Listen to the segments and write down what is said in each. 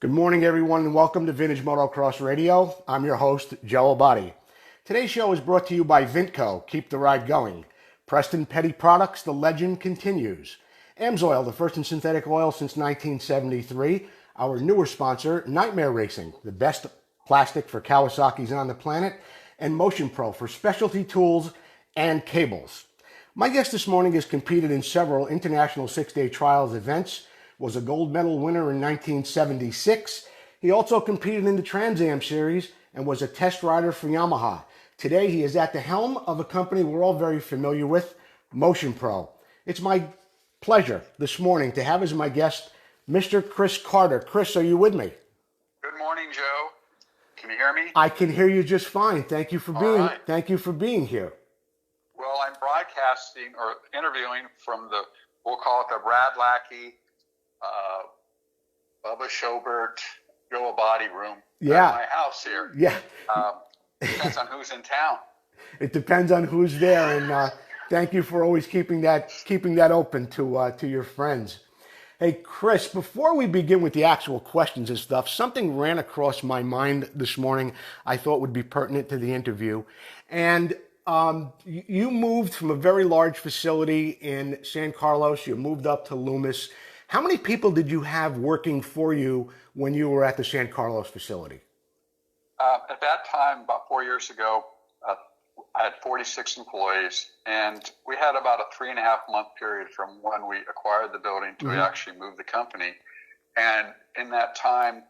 Good morning, everyone, and welcome to Vintage Motocross Radio. I'm your host, Joe Abadi. Today's show is brought to you by Vintco. Keep the ride going. Preston Petty Products, the legend continues. Amsoil, the first in synthetic oil since 1973. Our newer sponsor, Nightmare Racing, the best plastic for Kawasaki's on the planet. And Motion Pro for specialty tools and cables. My guest this morning has competed in several international six-day trials events, was a gold medal winner in 1976. He also competed in the Trans Am Series and was a test rider for Yamaha. Today he is at the helm of a company we're all very familiar with, Motion Pro. It's my pleasure this morning to have as my guest Mr. Chris Carter. Chris, are you with me? Good morning, Joe. Can you hear me? I can hear you just fine. Thank you for being here. Well, I'm broadcasting or interviewing from we'll call it the Brad Lackey, Bubba Schobert, Joe Abadi room at my house here. Yeah. Depends on who's in town. It depends on who's there, and thank you for always keeping that open to your friends. Hey, Chris, before we begin with the actual questions and stuff, something ran across my mind this morning I thought would be pertinent to the interview. And you moved from a very large facility in San Carlos. You moved up to Loomis. How many people did you have working for you when you were at the San Carlos facility? At that time, about 4 years ago, I had 46 employees, and we had about a 3.5-month period from when we acquired the building to we actually moved the company. And in that time,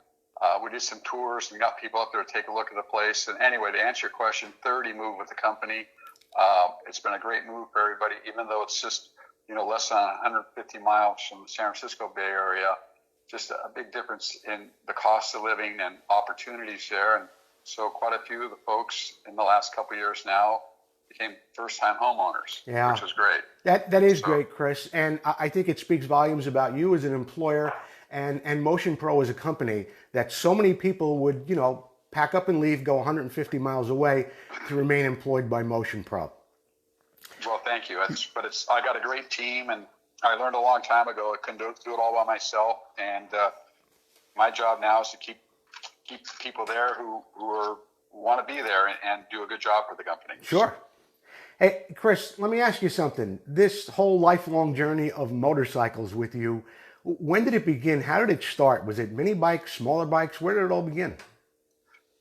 we did some tours and got people up there to take a look at the place. And anyway, to answer your question, 30 moved with the company. It's been a great move for everybody, even though it's just less than 150 miles from the San Francisco Bay Area. Just a big difference in the cost of living and opportunities there. And so quite a few of the folks in the last couple of years now became first-time homeowners, which was great. That is great, Chris. And I think it speaks volumes about you as an employer and Motion Pro as a company that so many people would, pack up and leave, go 150 miles away to remain employed by Motion Pro. Well, thank you. I got a great team, and I learned a long time ago I couldn't do it all by myself. And my job now is to keep people there who want to be there and do a good job for the company. Sure. Hey, Chris, let me ask you something. This whole lifelong journey of motorcycles with you, when did it begin? How did it start? Was it mini bikes, smaller bikes? Where did it all begin?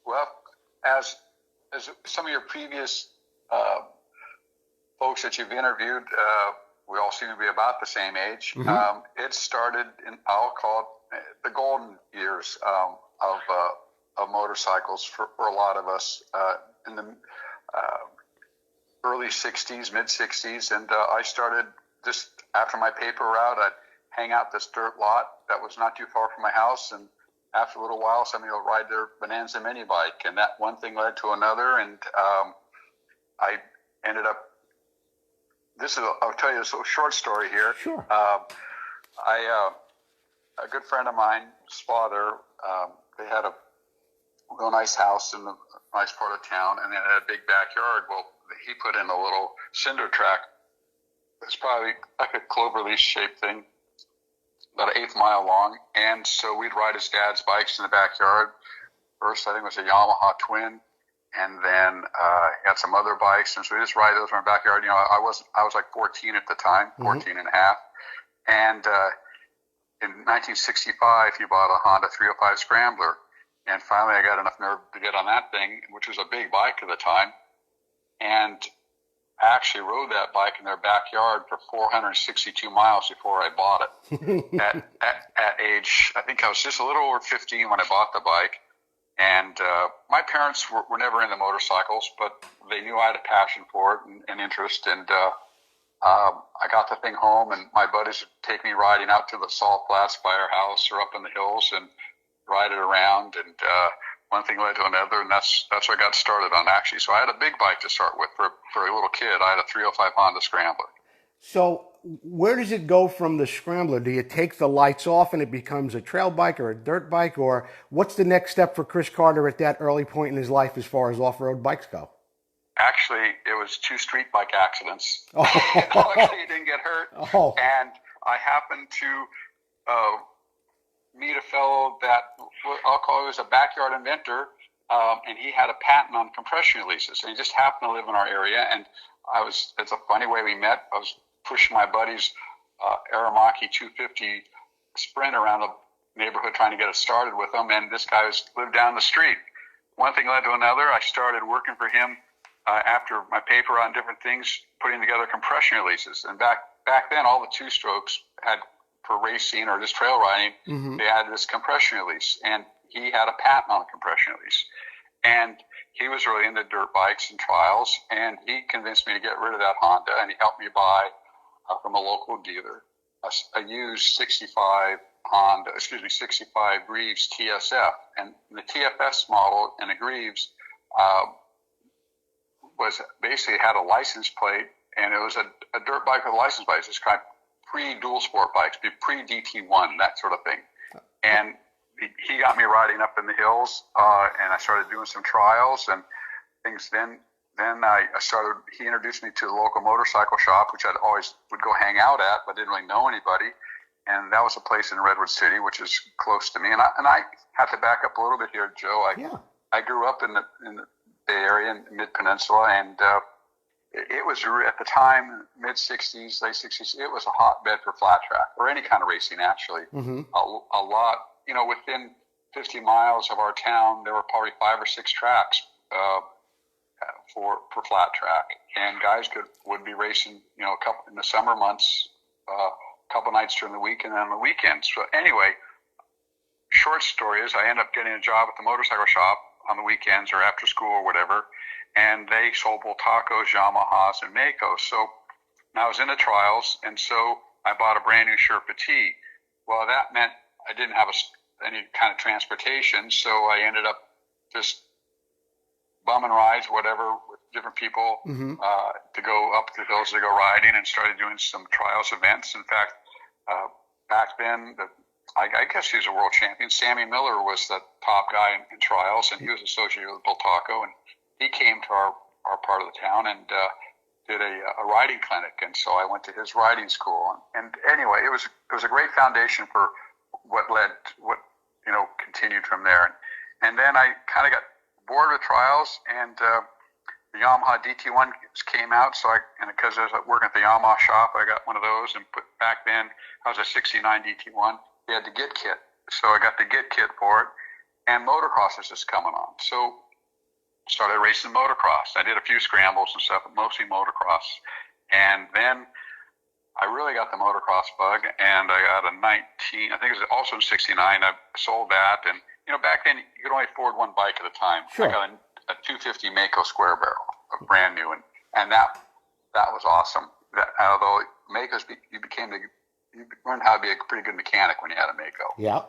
Well, as some of your previous folks that you've interviewed, we all seem to be about the same age. It started in, I'll call it the golden years of motorcycles for a lot of us in the early 60s, mid 60s. And I started just after my paper route, I'd hang out this dirt lot that was not too far from my house. And after a little while, somebody would ride their Bonanza mini bike. And that one thing led to another. And I ended up, I'll tell you this little short story here. Sure. A good friend of mine, his father, they had a real nice house in a nice part of town, and they had a big backyard. Well, he put in a little cinder track. It's probably like a cloverleaf shaped thing, about an 1/8 mile long. And so we'd ride his dad's bikes in the backyard. First, I think it was a Yamaha Twin. And then he had some other bikes, and so we just ride those in our backyard. I was like 14 at the time, 14 and a half. And in 1965, he bought a Honda 305 Scrambler. And finally, I got enough nerve to get on that thing, which was a big bike at the time. And I actually rode that bike in their backyard for 462 miles before I bought it. at age, I think I was just a little over 15 when I bought the bike. And my parents were never into motorcycles, but they knew I had a passion for it and interest. And I got the thing home, and my buddies would take me riding out to the salt flats by our house or up in the hills and ride it around. And one thing led to another, and that's what I got started on, actually. So I had a big bike to start with for a little kid. I had a 305 Honda Scrambler. So where does it go from the Scrambler? Do you take the lights off and it becomes a trail bike or a dirt bike? Or what's the next step for Chris Carter at that early point in his life as far as off-road bikes go? Actually, it was 2 street bike accidents. Luckily, I didn't get hurt. And I happened to meet a fellow that I'll call was a backyard inventor, and he had a patent on compression releases, and he just happened to live in our area. And it's a funny way we met. I was pushing my buddy's Aramaki 250 Sprint around the neighborhood trying to get it started with him, and this guy lived down the street. One thing led to another. I started working for him after my paper on different things, putting together compression releases. And back then, all the two-strokes had, for racing or just trail riding, they had this compression release, and he had a patent on a compression release. And he was really into dirt bikes and trials, and he convinced me to get rid of that Honda, and he helped me buy from a local dealer a used 65 Greaves TSF. And the TFS model in the Greaves was basically had a license plate, and it was a dirt bike with a license plate. It's kind of pre-dual sport bikes, pre-DT1, that sort of thing. And he got me riding up in the hills, and I started doing some trials and things. Then he introduced me to the local motorcycle shop, which I'd always would go hang out at, but didn't really know anybody. And that was a place in Redwood City, which is close to me. And I have to back up a little bit here, Joe. I grew up in the Bay Area, in Mid-Peninsula, and it was at the time, mid-'60s, late '60s, it was a hotbed for flat track, or any kind of racing, actually. A lot, within 50 miles of our town, there were probably 5 or 6 tracks for flat track. And guys would be racing, a couple in the summer months, couple nights during the week, and then on the weekends. So anyway, short story is I ended up getting a job at the motorcycle shop on the weekends or after school or whatever, and they sold Bultacos, Yamahas, and Makos. So I was in the trials, and so I bought a brand new Sherpa T. Well, that meant I didn't have any kind of transportation, so I ended up just bumming rides, whatever, with different people to go up the hills to go riding, and started doing some trials events. In fact, back then, I guess he was a world champion. Sammy Miller was the top guy in trials, and he was associated with Bultaco, and he came to our part of the town and did a riding clinic, and so I went to his riding school. And anyway, it was a great foundation for what continued from there. And then I kind of got bored with trials, and the Yamaha DT1 came out, because I was working at the Yamaha shop, I got one of those, and back then I was a 69 DT1. We had the Git kit, so I got the Git kit for it, and motocross was just coming on. So started racing motocross. I did a few scrambles and stuff, but mostly motocross. And then I really got the motocross bug, and I got a 19, I think it was also in 69, I sold that, and back then you could only afford one bike at a time. Sure. I got a 250 Mako square barrel, a brand new, and that was awesome. Although Makos, you learned how to be a pretty good mechanic when you had a Mako. Yeah.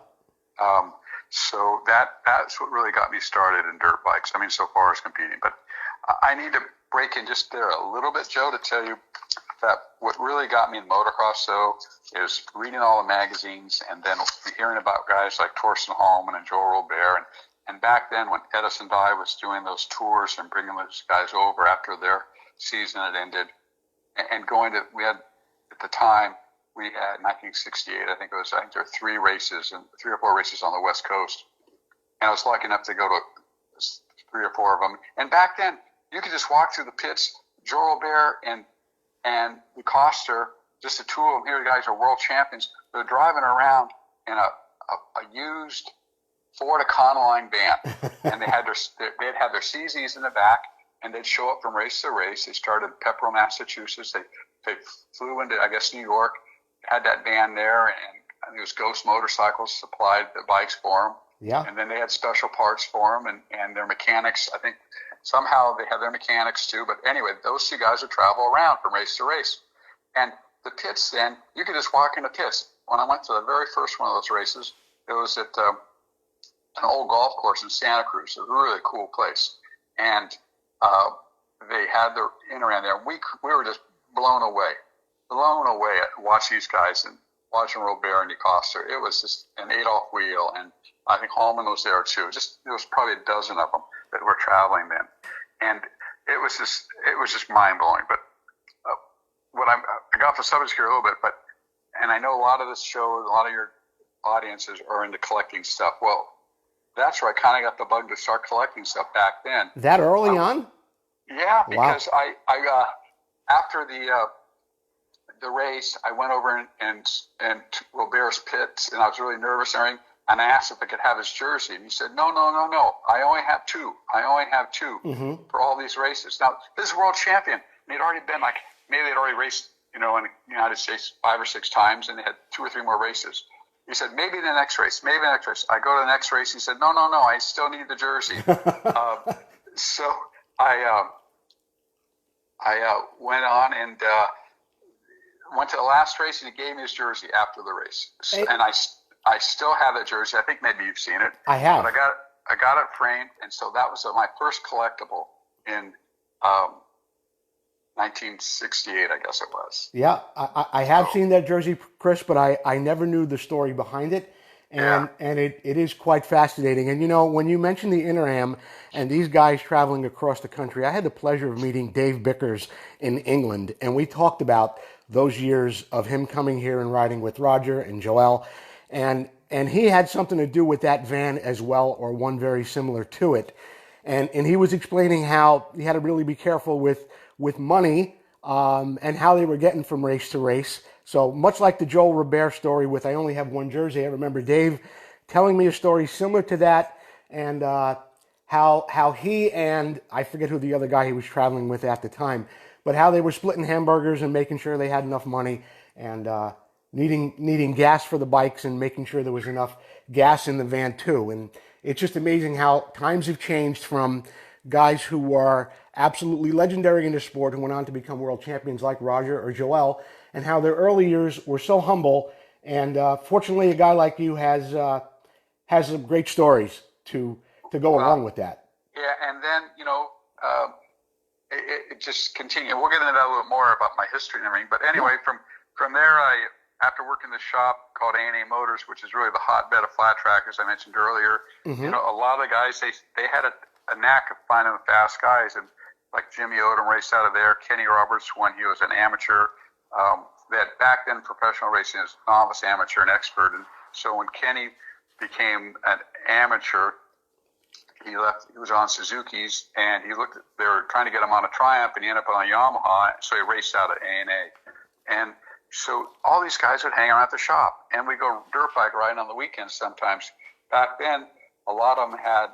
So that's what really got me started in dirt bikes. I mean, so far as competing, but I need to break in just there a little bit, Joe, to tell you that what really got me in motocross, though, is reading all the magazines and then hearing about guys like Torsten Holman and Joel Robert. And back then, when Edison Dye was doing those tours and bringing those guys over after their season had ended, and we had, at the time, we had 1968, I think there were 3 or 4 races on the West Coast. And I was lucky enough to go to 3 or 4 of them. And back then, you could just walk through the pits. Joel Robert and the Coster, just the 2 of them here, the guys are world champions. They're driving around in a used Ford Econoline van. And they'd have their CZs in the back, and they'd show up from race to race. They started in Pepperell, Massachusetts. They flew into, I guess, New York, had that van there, and I think it was Ghost Motorcycles supplied the bikes for them. Yeah. And then they had special parts for them, and their mechanics, I think somehow they have their mechanics too. But anyway, those 2 guys would travel around from race to race. And the pits then, you could just walk in the pits. When I went to the very first one of those races, it was at an old golf course in Santa Cruz. It was a really cool place. And they had their in around there. We were just blown away at watching these guys and watching Robert and DeCoster. It was just an Adolf Wheel, and I think Holman was there too. There was probably a dozen of them that were traveling then, and it was just mind blowing. But I got off the subject here a little bit, and I know a lot of this show, a lot of your audiences are into collecting stuff. Well, that's where I kind of got the bug to start collecting stuff back then. That early on? Yeah, because Wow. I after the race, I went over and to Robert's pits, and I was really nervous and everything. And I asked if I could have his jersey, and he said, "No, no, no, no. I only have two. I only have two for all these races." Now, this is world champion, and he'd already been like, maybe they'd already raced, in the United States 5 or 6 times, and they had 2 or 3 more races. He said, maybe the next race, maybe the next race. I go to the next race. He said, no, no, no. I still need the jersey. So I went on and went to the last race, and he gave me his jersey after the race, and I still have that jersey. I think maybe you've seen it. I have. But I got it framed, and so that was my first collectible in 1968, I guess it was. Yeah, I have seen that jersey, Chris, but I never knew the story behind it. And it is quite fascinating. And, when you mentioned the Inter-Am and these guys traveling across the country, I had the pleasure of meeting Dave Bickers in England, and we talked about those years of him coming here and riding with Roger and Joel. And he had something to do with that van as well, or one very similar to it. And he was explaining how he had to really be careful with money and how they were getting from race to race. So much like the Joel Robert story with I only have one jersey, I remember Dave telling me a story similar to that, and how he and I forget who the other guy he was traveling with at the time, but how they were splitting hamburgers and making sure they had enough money, and needing gas for the bikes and making sure there was enough gas in the van too. And it's just amazing how times have changed from guys who are absolutely legendary in the sport and went on to become world champions like Roger or Joel, and how their early years were so humble. And fortunately, a guy like you has some great stories to go along with that. Yeah, and then it just continued. We'll get into that a little more about my history and everything. But anyway, from there, after working the shop called A&A Motors, which is really the hotbed of flat track, as I mentioned earlier, a lot of the guys they had a knack of finding the fast guys, and like Jimmy Odom raced out of there. Kenny Roberts, when he was an amateur, that back then professional racing is novice, amateur, and expert. And so when Kenny became an amateur, he left. He was on Suzuki's, and they were trying to get him on a Triumph, and he ended up on a Yamaha. So he raced out at A&A, and so all these guys would hang around at the shop, and we'd go dirt bike riding on the weekends sometimes. Back then, a lot of them had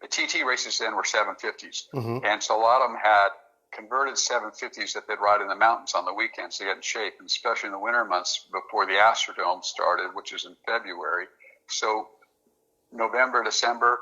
the TT races then were 750s, and so a lot of them had converted 750s that they'd ride in the mountains on the weekends to get in shape, and especially in the winter months before the Astrodome started, which is in February. So November, December,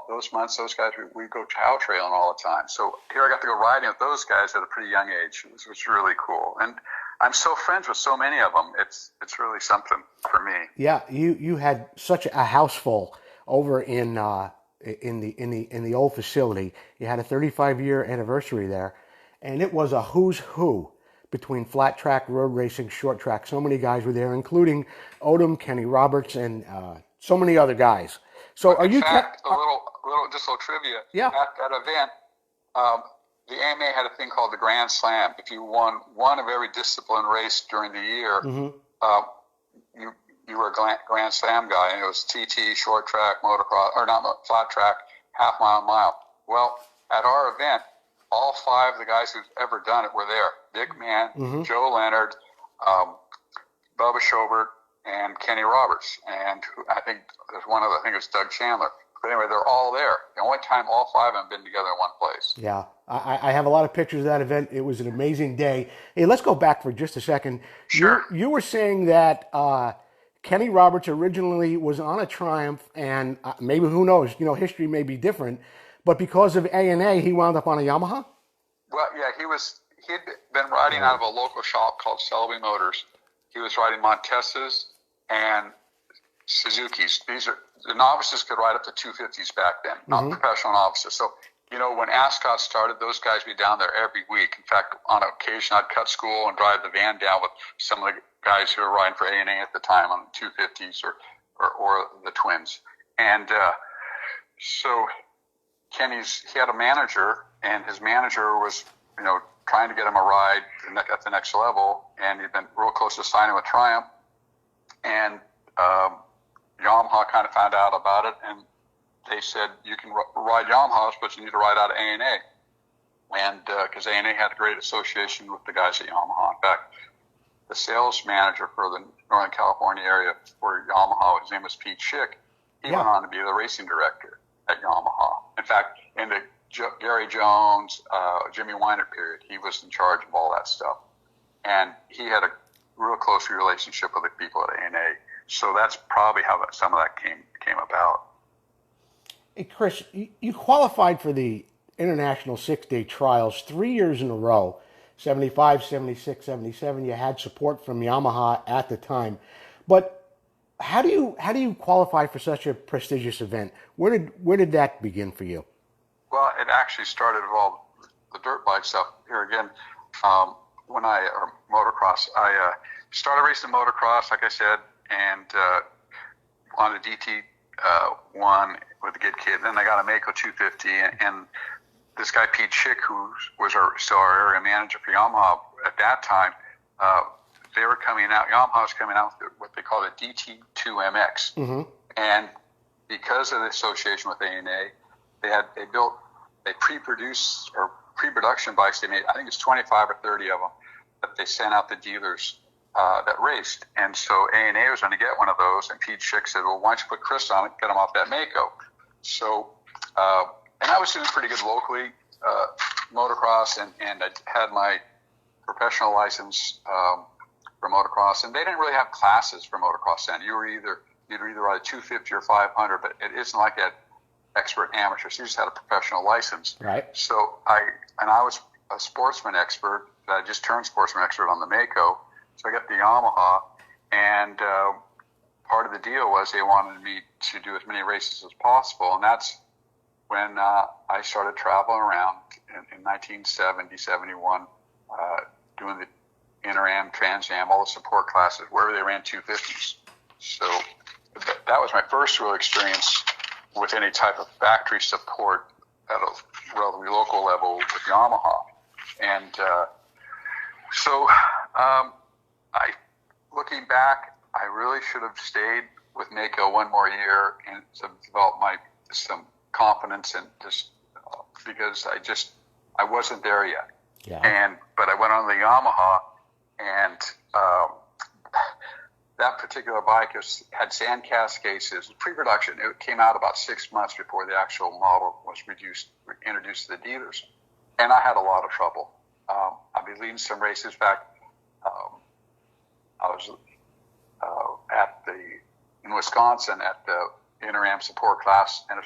those months, those guys, we'd go cow trailing all the time. So here I got to go riding with those guys at a pretty young age, which was really cool. And I'm so friends with so many of them. It's really something for me. Yeah, you had such a house full over in the old facility. You had a 35-year anniversary there, and it was a who's who between flat track, road racing, short track. So many guys were there, including Odom, Kenny Roberts, and so many other guys. So a little trivia. Yeah. At that event, the AMA had a thing called the Grand Slam. If you won one of every discipline race during the year, you were a Grand Slam guy, and it was TT, short track, motocross, or not flat track, half mile, mile. Well, at our event, all 5 of the guys who've ever done it were there. Dick Mann, Joe Leonard, Bubba Schobert, and Kenny Roberts. And I think there's one other, I think it's Doug Chandler. But anyway, they're all there. The only time all 5 of them have been together in one place. Yeah, I have a lot of pictures of that event. It was an amazing day. Hey, let's go back for just a second. Sure. You were saying that Kenny Roberts originally was on a Triumph, and maybe, who knows, history may be different, but because of A&A, he wound up on a Yamaha? Well, yeah, he'd been riding out of a local shop called Selby Motors. He was riding Montesas and Suzuki's. The novices could ride up to 250s back then, not professional novices. So, when Ascot started, those guys would be down there every week. In fact, on occasion, I'd cut school and drive the van down with some of the guys who were riding for A&A at the time on 250s or the twins. And so he had a manager, and his manager was, trying to get him a ride at the next level, and he'd been real close to signing with Triumph. And Yamaha kind of found out about it, and they said, you can ride Yamahas, but you need to ride out of A&A. And because A&A had a great association with the guys at Yamaha. In fact, the sales manager for the Northern California area for Yamaha, his name was Pete Schick. He went on to be the racing director at Yamaha. In fact, in the Gary Jones, Jimmy Weiner period, he was in charge of all that stuff. And he had a real close relationship with the people at A&A. So that's probably how some of that came about. Hey, Chris, you qualified for the International 6-Day Trials 3 years in a row, 75, 76, 77. You had support from Yamaha at the time. But how do you qualify for such a prestigious event? Where did that begin for you? Well, it actually started with all the dirt bike stuff. Here again, motocross. I started racing motocross, like I said, and on a DT one with a good kid. Then I got a Mako 250, and this guy Pete Schick, who was still our area manager for Yamaha at that time, they were coming out. Yamaha was coming out with what they called a DT2MX, and because of the association with A&A, they pre-produced or pre-production bikes. They made, I think it's 25 or 30 of them that they sent out to dealers that raced. And so A&A was going to get one of those, and Pete Schick said, well, why don't you put Chris on it, get him off that Mako. So, and I was doing pretty good locally, motocross, and I had my professional license for motocross, and they didn't really have classes for motocross then. You'd either ride a 250 or 500, but it isn't like that expert amateur. So you just had a professional license. Right. So I was a sportsman expert. I just turned sportsman expert on the Mako. So I got the Yamaha, and part of the deal was they wanted me to do as many races as possible, and that's when I started traveling around in 1970, 71, doing the Inter-Am, Trans Am, all the support classes, wherever they ran 250s. So that was my first real experience with any type of factory support at a relatively local level with Yamaha. And looking back, I really should have stayed with Mako one more year and to develop some confidence, and just because I wasn't there yet. Yeah. But I went on the Yamaha, and that particular bike had sand cases. It was pre-production. It came out about 6 months before the actual model was introduced to the dealers. And I had a lot of trouble. I'd be leading some races back. I was in Wisconsin at the Inter-Am support class, and I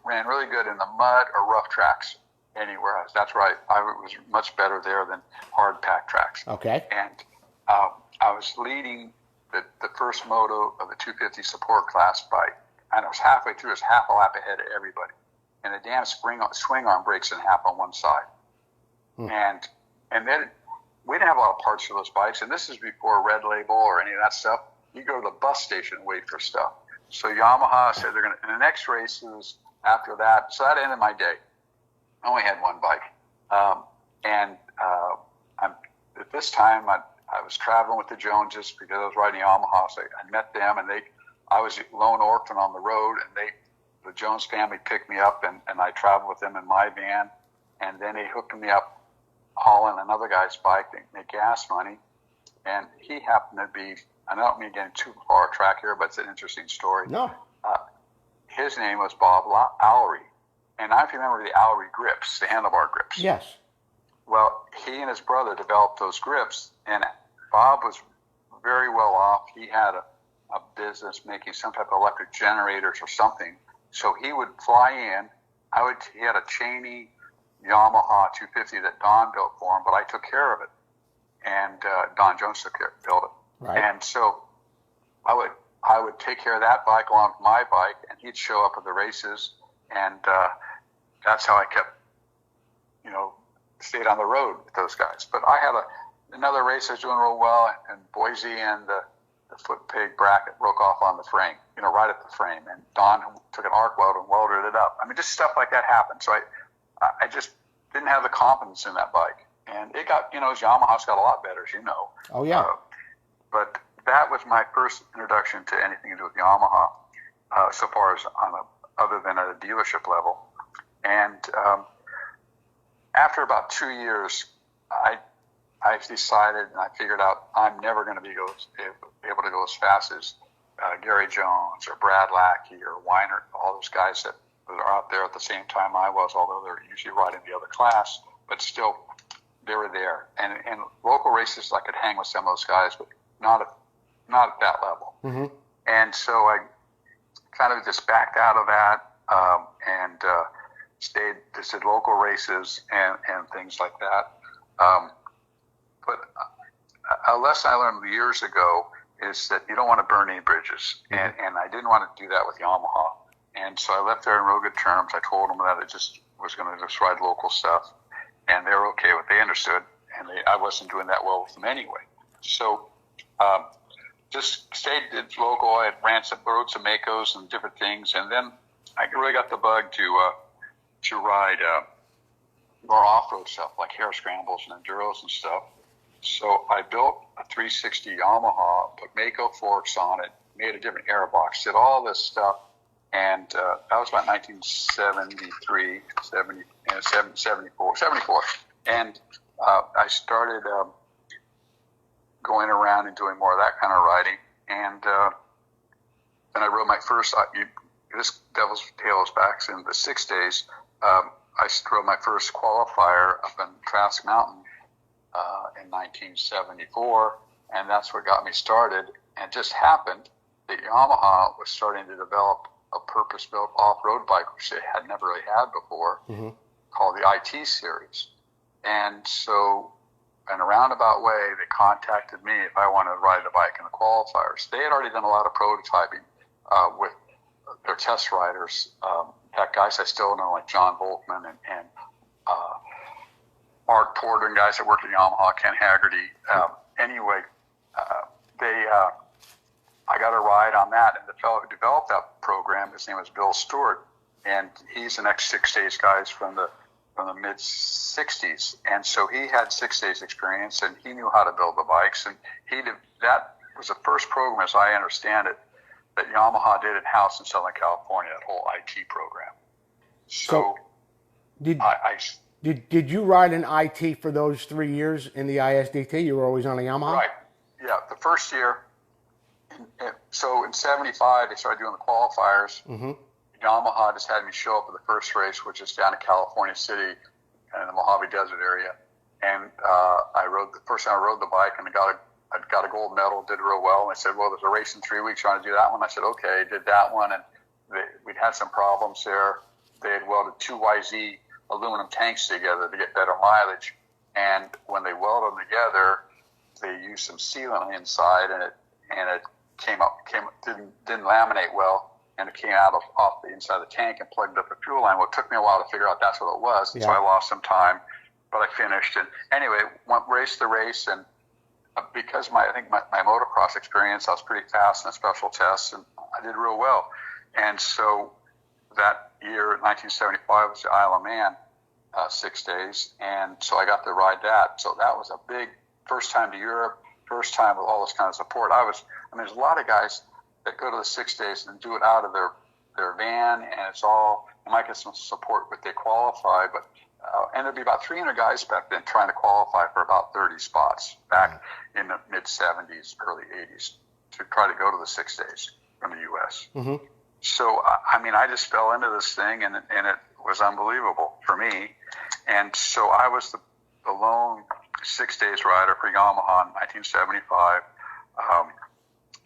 ran really good in the mud or rough tracks anywhere else. That's right. I was much better there than hard pack tracks. Okay. And I was leading the first moto of the 250 support class by, and I was halfway through, it was half a lap ahead of everybody. And the damn swing arm breaks in half on one side. And then we didn't have a lot of parts for those bikes, and this is before Red Label or any of that stuff. You go to the bus station and wait for stuff. So Yamaha said they're going to, and the next races after that, so that ended my day. I only had one bike. At this time, I was traveling with the Joneses because I was riding Yamaha. So I met them, and I was a lone orphan on the road, and the Jones family picked me up, and I traveled with them in my van, and then they hooked me up hauling another guy's bike to make gas money, and he happened to be, I don't mean getting too far track here, but it's an interesting story. No. His name was Bob Lowry, and I remember the Lowry grips, the handlebar grips. Yes. Well, he and his brother developed those grips, and Bob was very well off. He had a business making some type of electric generators or something, so he would fly in. He had a Cheney Yamaha 250 that Don built for him, but I took care of it, and Don Jones built it. Right. And so I would take care of that bike along with my bike, and he'd show up at the races, and that's how I kept, stayed on the road with those guys. But I had another race I was doing real well in Boise, and the foot peg bracket broke off on the frame, right at the frame, and Don took an arc weld and welded it up. I mean, just stuff like that happened. So I just didn't have the confidence in that bike. And it got, Yamaha's got a lot better, as you know. Oh, yeah. But that was my first introduction to anything to do with Yamaha, so far as other than at a dealership level. And after about 2 years, I decided and I figured out I'm never going to be able to go as fast as Gary Jones or Brad Lackey or Weiner, all those guys that are out there at the same time I was, although they're usually riding the other class, but still they were there. And local races, I could hang with some of those guys, but not at that level. Mm-hmm. And so I kind of just backed out of that and just did local races and things like that. But a lesson I learned years ago is that you don't want to burn any bridges. Mm-hmm. And I didn't want to do that with Yamaha. And so I left there in real good terms. I told them that I just was going to just ride local stuff. And they were okay with it. They understood. And I wasn't doing that well with them anyway. So just stayed local. I rode some Makos and different things. And then I really got the bug to ride more off-road stuff like hare scrambles and enduros and stuff. So I built a 360 Yamaha, put Mako forks on it, made a different airbox, did all this stuff. And that was about 1973, 74. And I started going around and doing more of that kind of riding. And then I rode my first, this devil's tails back in the 6 days. I rode my first qualifier up in Trask Mountain in 1974, and that's what got me started. And it just happened that Yamaha was starting to develop a purpose-built off-road bike, which they had never really had before, mm-hmm. called the IT series. And so in a roundabout way, they contacted me if I wanted to ride the bike in the qualifiers. They had already done a lot of prototyping with their test riders. In fact, guys I still know like John Volkman and Mark Porter and guys that worked at Yamaha, Ken Haggerty. Anyway, I got a ride on that, and the fellow who developed that program, his name was Bill Stewart, and he's an ex-6 days guys from the mid-'60s, and so he had 6 days experience, and he knew how to build the bikes, and that was the first program, as I understand it, that Yamaha did in-house in Southern California, that whole IT program. So did you ride an IT for those 3 years in the ISDT? You were always on a Yamaha? Right. Yeah, the first year. So in 75, they started doing the qualifiers. Mm-hmm. Yamaha just had me show up at the first race, which is down in California City in the Mojave Desert area. And the first time I rode the bike, and I got a gold medal, did real well. And they said, well, there's a race in 3 weeks, you want to do that one? I said, okay, did that one. And we'd had some problems there. They had welded 2 YZ aluminum tanks together to get better mileage. And when they welded them together, they used some sealant inside, and it didn't laminate well, and it came out off the inside of the tank and plugged up the fuel line. Well, it took me a while to figure out that's what it was, and so I lost some time, but I finished. And anyway, raced the race, and because I think my motocross experience, I was pretty fast in the special tests, and I did real well. And so that year, 1975, was the Isle of Man 6 days, and so I got to ride that. So that was a big first time to Europe, first time with all this kind of support. There's a lot of guys that go to the 6 days and do it out of their van, and they might get some support, but they qualify. But and there'd be about 300 guys back then trying to qualify for about 30 spots back in the mid-'70s, early '80s to try to go to the 6 days from the U.S. Mm-hmm. So I just fell into this thing, and it was unbelievable for me. And so I was the lone 6 days rider for Yamaha in 1975.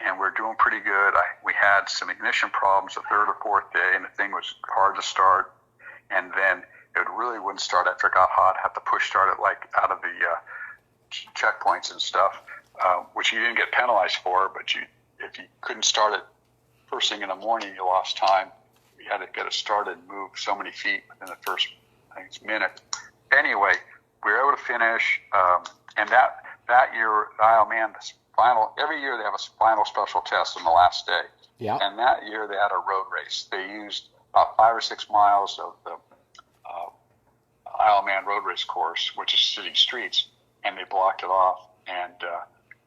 And we're doing pretty good. We had some ignition problems the third or fourth day, and the thing was hard to start. And then it really wouldn't start after it got hot. Have to push start it like out of the checkpoints and stuff, which you didn't get penalized for. But if you couldn't start it first thing in the morning, you lost time. You had to get it started and move so many feet within the first, minute. Anyway, we were able to finish, and that year, oh man, every year they have a final special test on the last day. Yeah. And that year they had a road race. They used about 5 or 6 miles of the Isle of Man road race course, which is city streets, and they blocked it off. And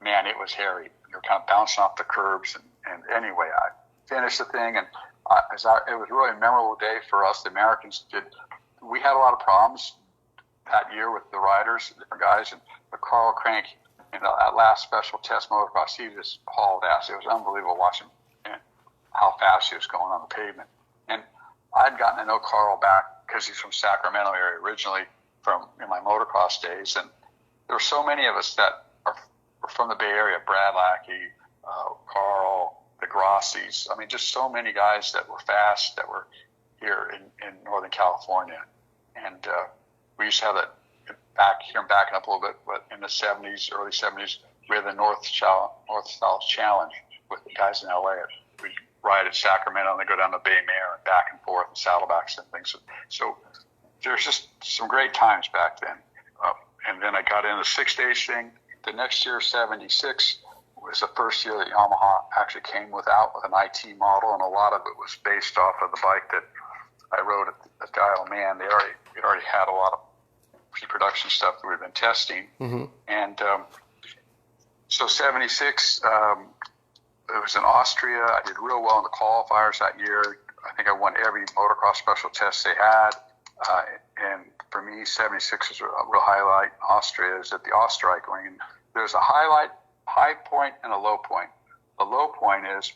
man, it was hairy. you're kind of bouncing off the curbs. And anyway, I finished the thing, and it was really a memorable day for us. The Americans did. We had a lot of problems that year with the riders, different guys, but Carl Crank, that last special test motocross, he just hauled ass. It was unbelievable watching how fast he was going on the pavement. And I'd gotten to know Carl back because he's from Sacramento area originally from my motocross days, and there were so many of us that were from the Bay Area. Brad Lackey, Carl, the Grossis. I mean, just so many guys that were fast that were here in Northern California. And we used to have that backing up a little bit, but in the 70s, early 70s, we had the North-South Challenge with the guys in LA. We'd ride at Sacramento and then go down to Bay Mare and back and forth and saddlebacks and things. So there's just some great times back then. And then I got into the 6-day thing. The next year, 76, was the first year that Yamaha actually came with an IT model, and a lot of it was based off of the bike that I rode at the Isle of Man. It already had a lot of pre-production stuff that we've been testing. Mm-hmm. And so 76, it was in Austria. I did real well in the qualifiers that year. I think I won every motocross special test they had. And for me, 76 is a real highlight. Austria is at the Ostreichling. And there's a high point and a low point. The low point is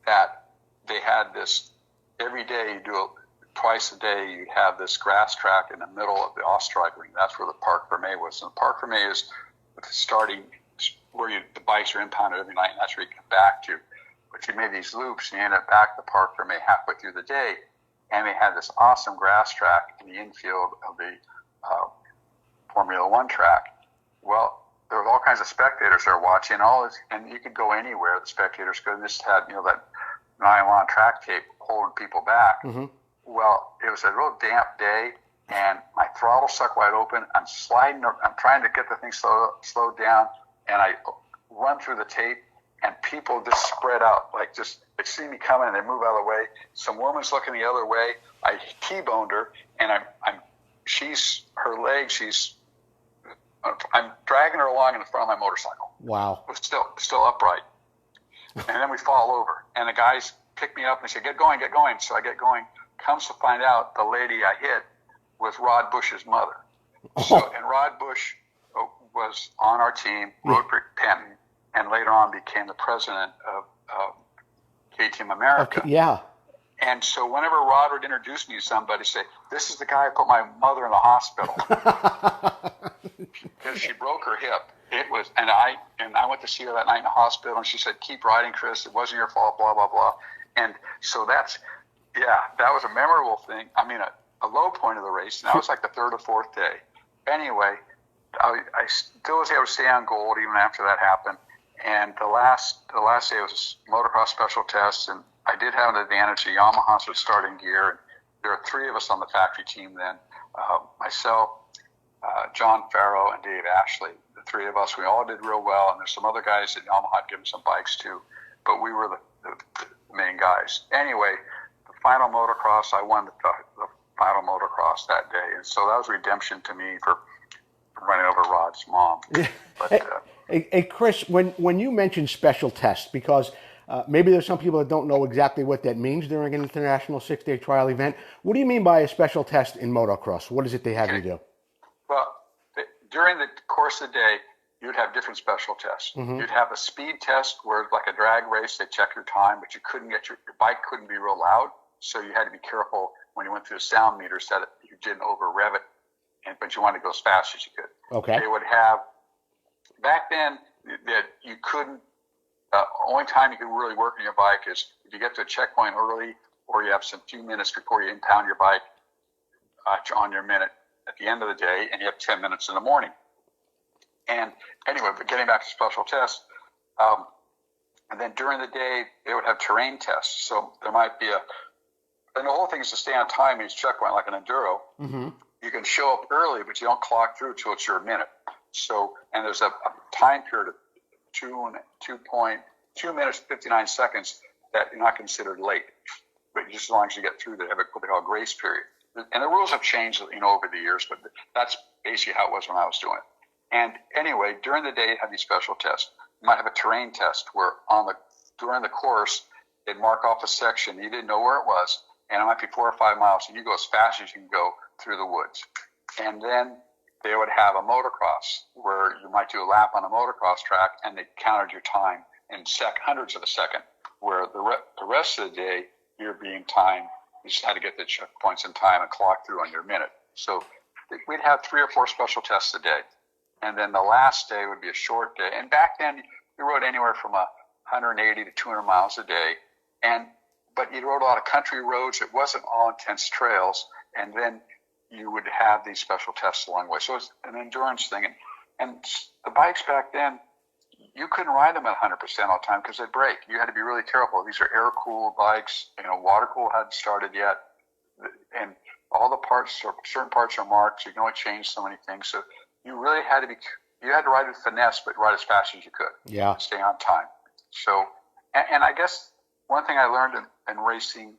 that they had this, every day you do it, twice a day you have this grass track in the middle of the Ostreichling. That's where the Parc Fermé was. And the Parc Fermé is starting where the bikes are impounded every night, and that's where you come back to. But you made these loops, and you end up back at the Parc Fermé halfway through the day, and they had this awesome grass track in the infield of the Formula One track. Well, there were all kinds of spectators there watching all this, and you could go anywhere. The spectators could. And this had that nylon track tape holding people back. Mm-hmm. Well, it was a real damp day, and my throttle sucked wide open. I'm trying to get the thing slowed down, and I run through the tape, and people just spread out, they see me coming, and they move out of the way. Some woman's looking the other way. I T-boned her, and I'm dragging her along in the front of my motorcycle. Wow. It was still upright. And then we fall over, and the guys pick me up and say, get going. So I get going. Comes to find out, the lady I hit was Rod Bush's mother. And Rod Bush was on our team, rode for Penton, and later on became the president of KTM America. Okay, yeah. And so whenever Rod would introduce me to somebody, say, this is the guy who put my mother in the hospital. Because she broke her hip. It was, and I went to see her that night in the hospital, and she said, keep riding, Chris. It wasn't your fault, blah, blah, blah. And so that was a memorable thing. I mean, a low point of the race, and that was like the third or fourth day. Anyway, I still was able to stay on gold even after that happened. And the last day was a motocross special test, and I did have an advantage. The Yamahas were starting gear, and there were three of us on the factory team then. Myself, John Farrow, and Dave Ashley. The three of us, we all did real well, and there's some other guys that Yamaha had given some bikes to, but we were the main guys. Anyway, the final motocross, I won the final motocross that day, and so that was redemption to me for running over Rod's mom. But, Hey, Chris, when you mention special tests, because maybe there's some people that don't know exactly what that means during an international 6-day trial event. What do you mean by a special test in motocross? What is it they have you do? Well, during the course of the day, you'd have different special tests. Mm-hmm. You'd have a speed test where, like a drag race, they check your time, but you couldn't your bike couldn't be real loud, so you had to be careful when you went through the sound meters that you didn't over rev it, but you wanted to go as fast as you could. Okay. They would have. Back then, that you couldn't. Only time you could really work on your bike is if you get to a checkpoint early, or you have some few minutes before you impound your bike on your minute at the end of the day, and you have 10 minutes in the morning. And anyway, but getting back to special tests, and then during the day they would have terrain tests. So there might be and the whole thing is to stay on time in each checkpoint, like an enduro. Mm-hmm. You can show up early, but you don't clock through till it's your minute. So, and there's a time period of 2 minutes, 59 seconds that you're not considered late. But just as long as you get through, they have what they call a grace period. And the rules have changed, over the years, but that's basically how it was when I was doing it. And anyway, during the day, you have these special tests. You might have a terrain test where during the course, they'd mark off a section. You didn't know where it was, and it might be 4 or 5 miles, and you go as fast as you can go through the woods. And then they would have a motocross where you might do a lap on a motocross track, and they counted your time in hundreds of a second, where the rest of the day, you're being timed. You just had to get the checkpoints in time and clock through on your minute. So we'd have 3 or 4 special tests a day. And then the last day would be a short day. And back then, you rode anywhere from 180 to 200 miles a day. But you rode a lot of country roads. It wasn't all intense trails. And then you would have these special tests along the way. So it's an endurance thing. And the bikes back then, you couldn't ride them at 100% all the time because they'd break. You had to be really careful. These are air-cooled bikes. Water-cooled hadn't started yet. And all the parts, certain parts are marked, so you can only change so many things. So you really had to ride with finesse, but ride as fast as you could. Yeah. Stay on time. So, and I guess one thing I learned in racing,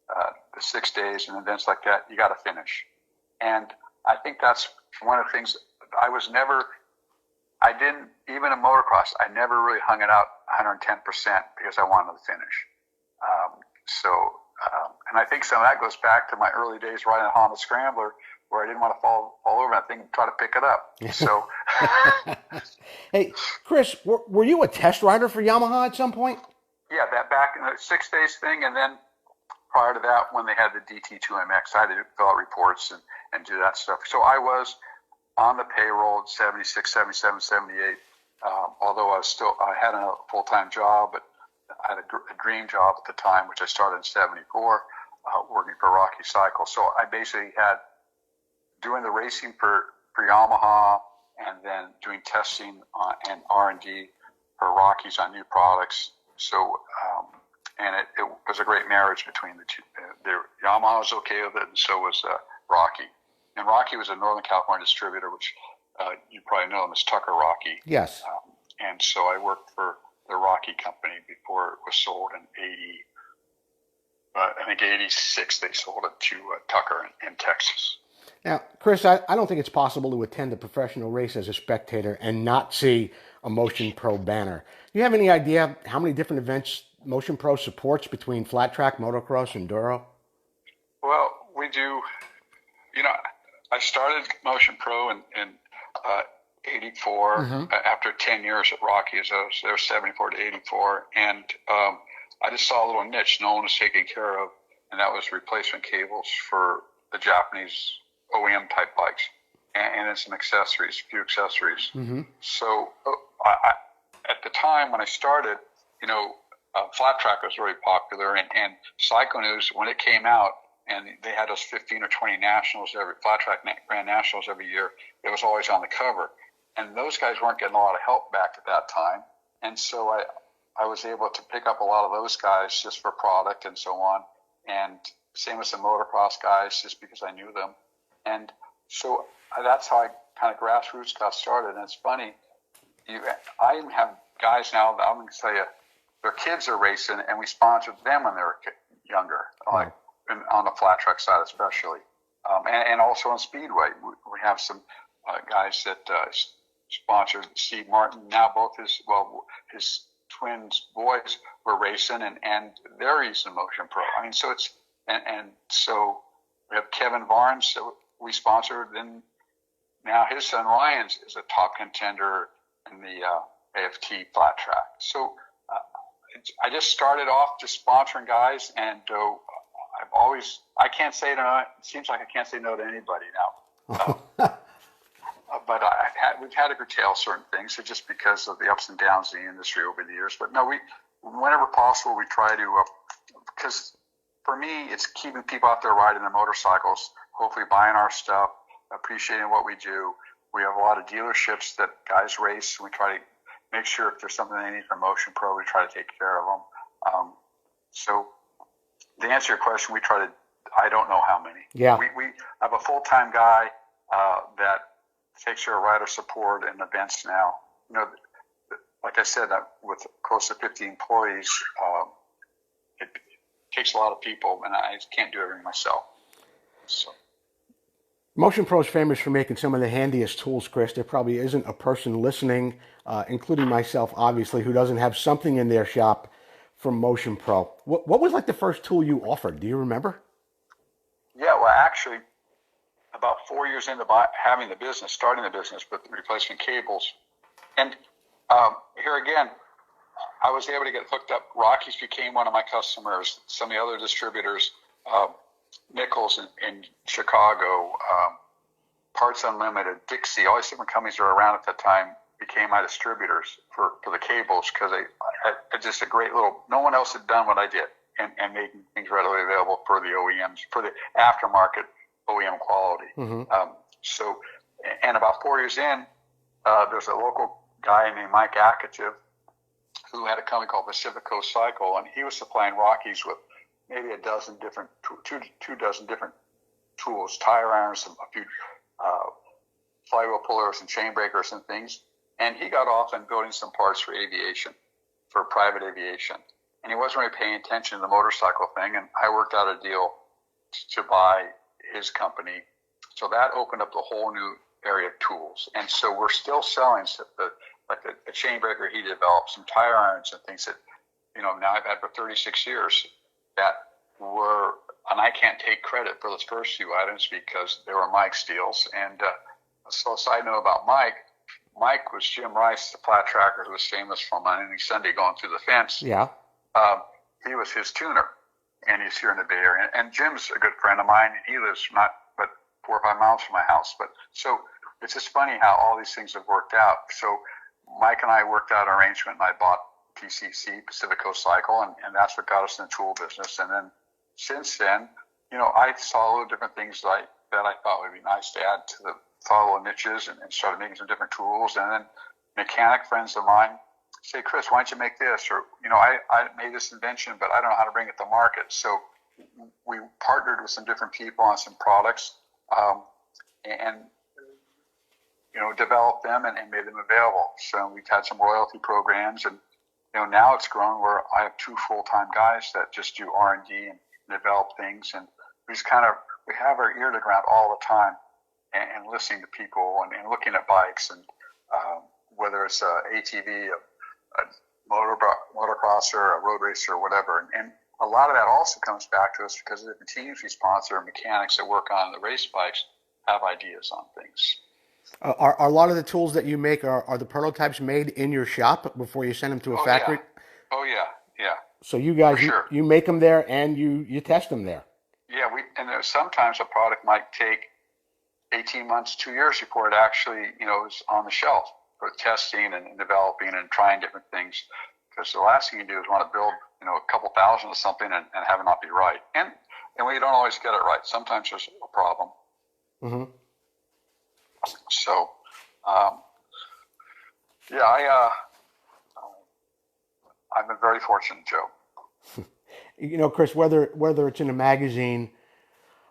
the 6 days and events like that, you got to finish. And I think that's one of the things even in motocross, I never really hung it out 110% because I wanted to finish. And I think some of that goes back to my early days riding a Honda Scrambler, where I didn't want to fall all over that thing and try to pick it up. So, hey, Chris, were you a test rider for Yamaha at some point? Yeah, that back in the 6 days thing, and then prior to that, when they had the DT2MX, I had to fill out reports and do that stuff. So I was on the payroll in 76, 77, 78, although I had a full-time job, but I had a dream job at the time, which I started in 74, working for Rocky Cycle. So I basically had doing the racing for Yamaha, and then doing testing and R&D for Rockies on new products. So, and it was a great marriage between the two. Yamaha was okay with it, and so was Rocky. And Rocky was a Northern California distributor, which you probably know him as Tucker Rocky. Yes. And so I worked for the Rocky company before it was sold in 86 they sold it to Tucker in Texas. Now, Chris, I don't think it's possible to attend a professional race as a spectator and not see a Motion Pro banner. Do you have any idea how many different events Motion Pro supports between flat track, motocross, and enduro? Well, we do. I started Motion Pro in 84 after 10 years at Rocky. So I was there 74 to 84. And I just saw a little niche no one was taking care of, and that was replacement cables for the Japanese OEM type bikes, and then some accessories, a few accessories. Mm-hmm. So I, at the time when I started, flat track was very popular, and Cycle News, when it came out, and they had those 15 or 20 flat track grand nationals every year, it was always on the cover. And those guys weren't getting a lot of help back at that time. And so I was able to pick up a lot of those guys just for product and so on. And same with some motocross guys, just because I knew them. And so that's how I kind of grassroots got started. And it's funny, I even have guys now that I'm going to tell you, their kids are racing, and we sponsored them when they were younger, like on the flat track side especially. And also on Speedway, we have some guys that sponsored Steve Martin. Now both his twins boys were racing, and they're using Motion Pro. I mean, so it's and so we have Kevin Barnes that we sponsored, and now his son Ryan is a top contender in the AFT flat track. So I just started off just sponsoring guys, and I can't say no. It seems like I can't say no to anybody now. But we've had to curtail certain things, so just because of the ups and downs in the industry over the years. But no, whenever possible, we try to, because for me, it's keeping people out there riding their motorcycles, hopefully buying our stuff, appreciating what we do. We have a lot of dealerships that guys race, and we try to make sure if there's something they need from Motion Pro, we try to take care of them. So to answer your question, I don't know how many. Yeah. We have a full-time guy that takes care of rider support and events now. Like I said, with close to 50 employees, it takes a lot of people, and I can't do everything myself. So. Motion Pro is famous for making some of the handiest tools, Chris. There probably isn't a person listening, including myself, obviously, who doesn't have something in their shop from Motion Pro. What was like the first tool you offered? Do you remember? Yeah, well, actually, about 4 years into having the business, starting the business with replacement cables, and here again, I was able to get hooked up. Rockies became one of my customers. Some of the other distributors, uh, Nichols in Chicago, Parts Unlimited, Dixie, all these different companies that were around at that time became my distributors for the cables because I just a great little, no one else had done what I did and making things readily available for the OEMs, for the aftermarket OEM quality. So, and about 4 years in, there's a local guy named Mike Akachev who had a company called Pacific Coast Cycle, and he was supplying Rockies with maybe a dozen different, two dozen different tools, tire irons, a few flywheel pullers and chain breakers and things. And he got off on building some parts for aviation, for private aviation. And he wasn't really paying attention to the motorcycle thing. And I worked out a deal to buy his company. So that opened up the whole new area of tools. And so we're still selling like a chain breaker he developed, some tire irons and things that, now I've had for 36 years that were, and I can't take credit for those first few items because they were Mike's deals. And so a side note about Mike was Jim Rice, the flat tracker who was famous from on any Sunday going through the fence. Yeah. He was his tuner, and he's here in the Bay Area. And Jim's a good friend of mine. He lives not but 4 or 5 miles from my house. But so it's just funny how all these things have worked out. So Mike and I worked out an arrangement, and I bought PCC, Pacific Coast Cycle, and that's what got us in the tool business. And then since then, I saw little different things that I thought would be nice to add to the follow niches and started making some different tools. And then mechanic friends of mine say, Chris, why don't you make this? Or, I made this invention, but I don't know how to bring it to market. So we partnered with some different people on some products and developed them and made them available. So we've had some royalty programs, and now it's grown where I have 2 full-time guys that just do R&D and develop things, and we have our ear to the ground all the time and listening to people and looking at bikes, and whether it's a ATV, a motocrosser, a road racer, or whatever. And a lot of that also comes back to us because the continuous sponsor and mechanics that work on the race bikes have ideas on things. Are a lot of the tools that you make, are the prototypes made in your shop before you send them to a factory? Yeah. Oh, yeah. So you guys, sure. you make them there and you test them there. Yeah, and there's sometimes a product might take 18 months, 2 years before it actually, is on the shelf for testing and developing and trying different things. Because the last thing you do is want to build, a couple thousand of something and have it not be right. And we don't always get it right. Sometimes there's a problem. Mm-hmm. So, I've been very fortunate, Joe. Chris, whether it's in a magazine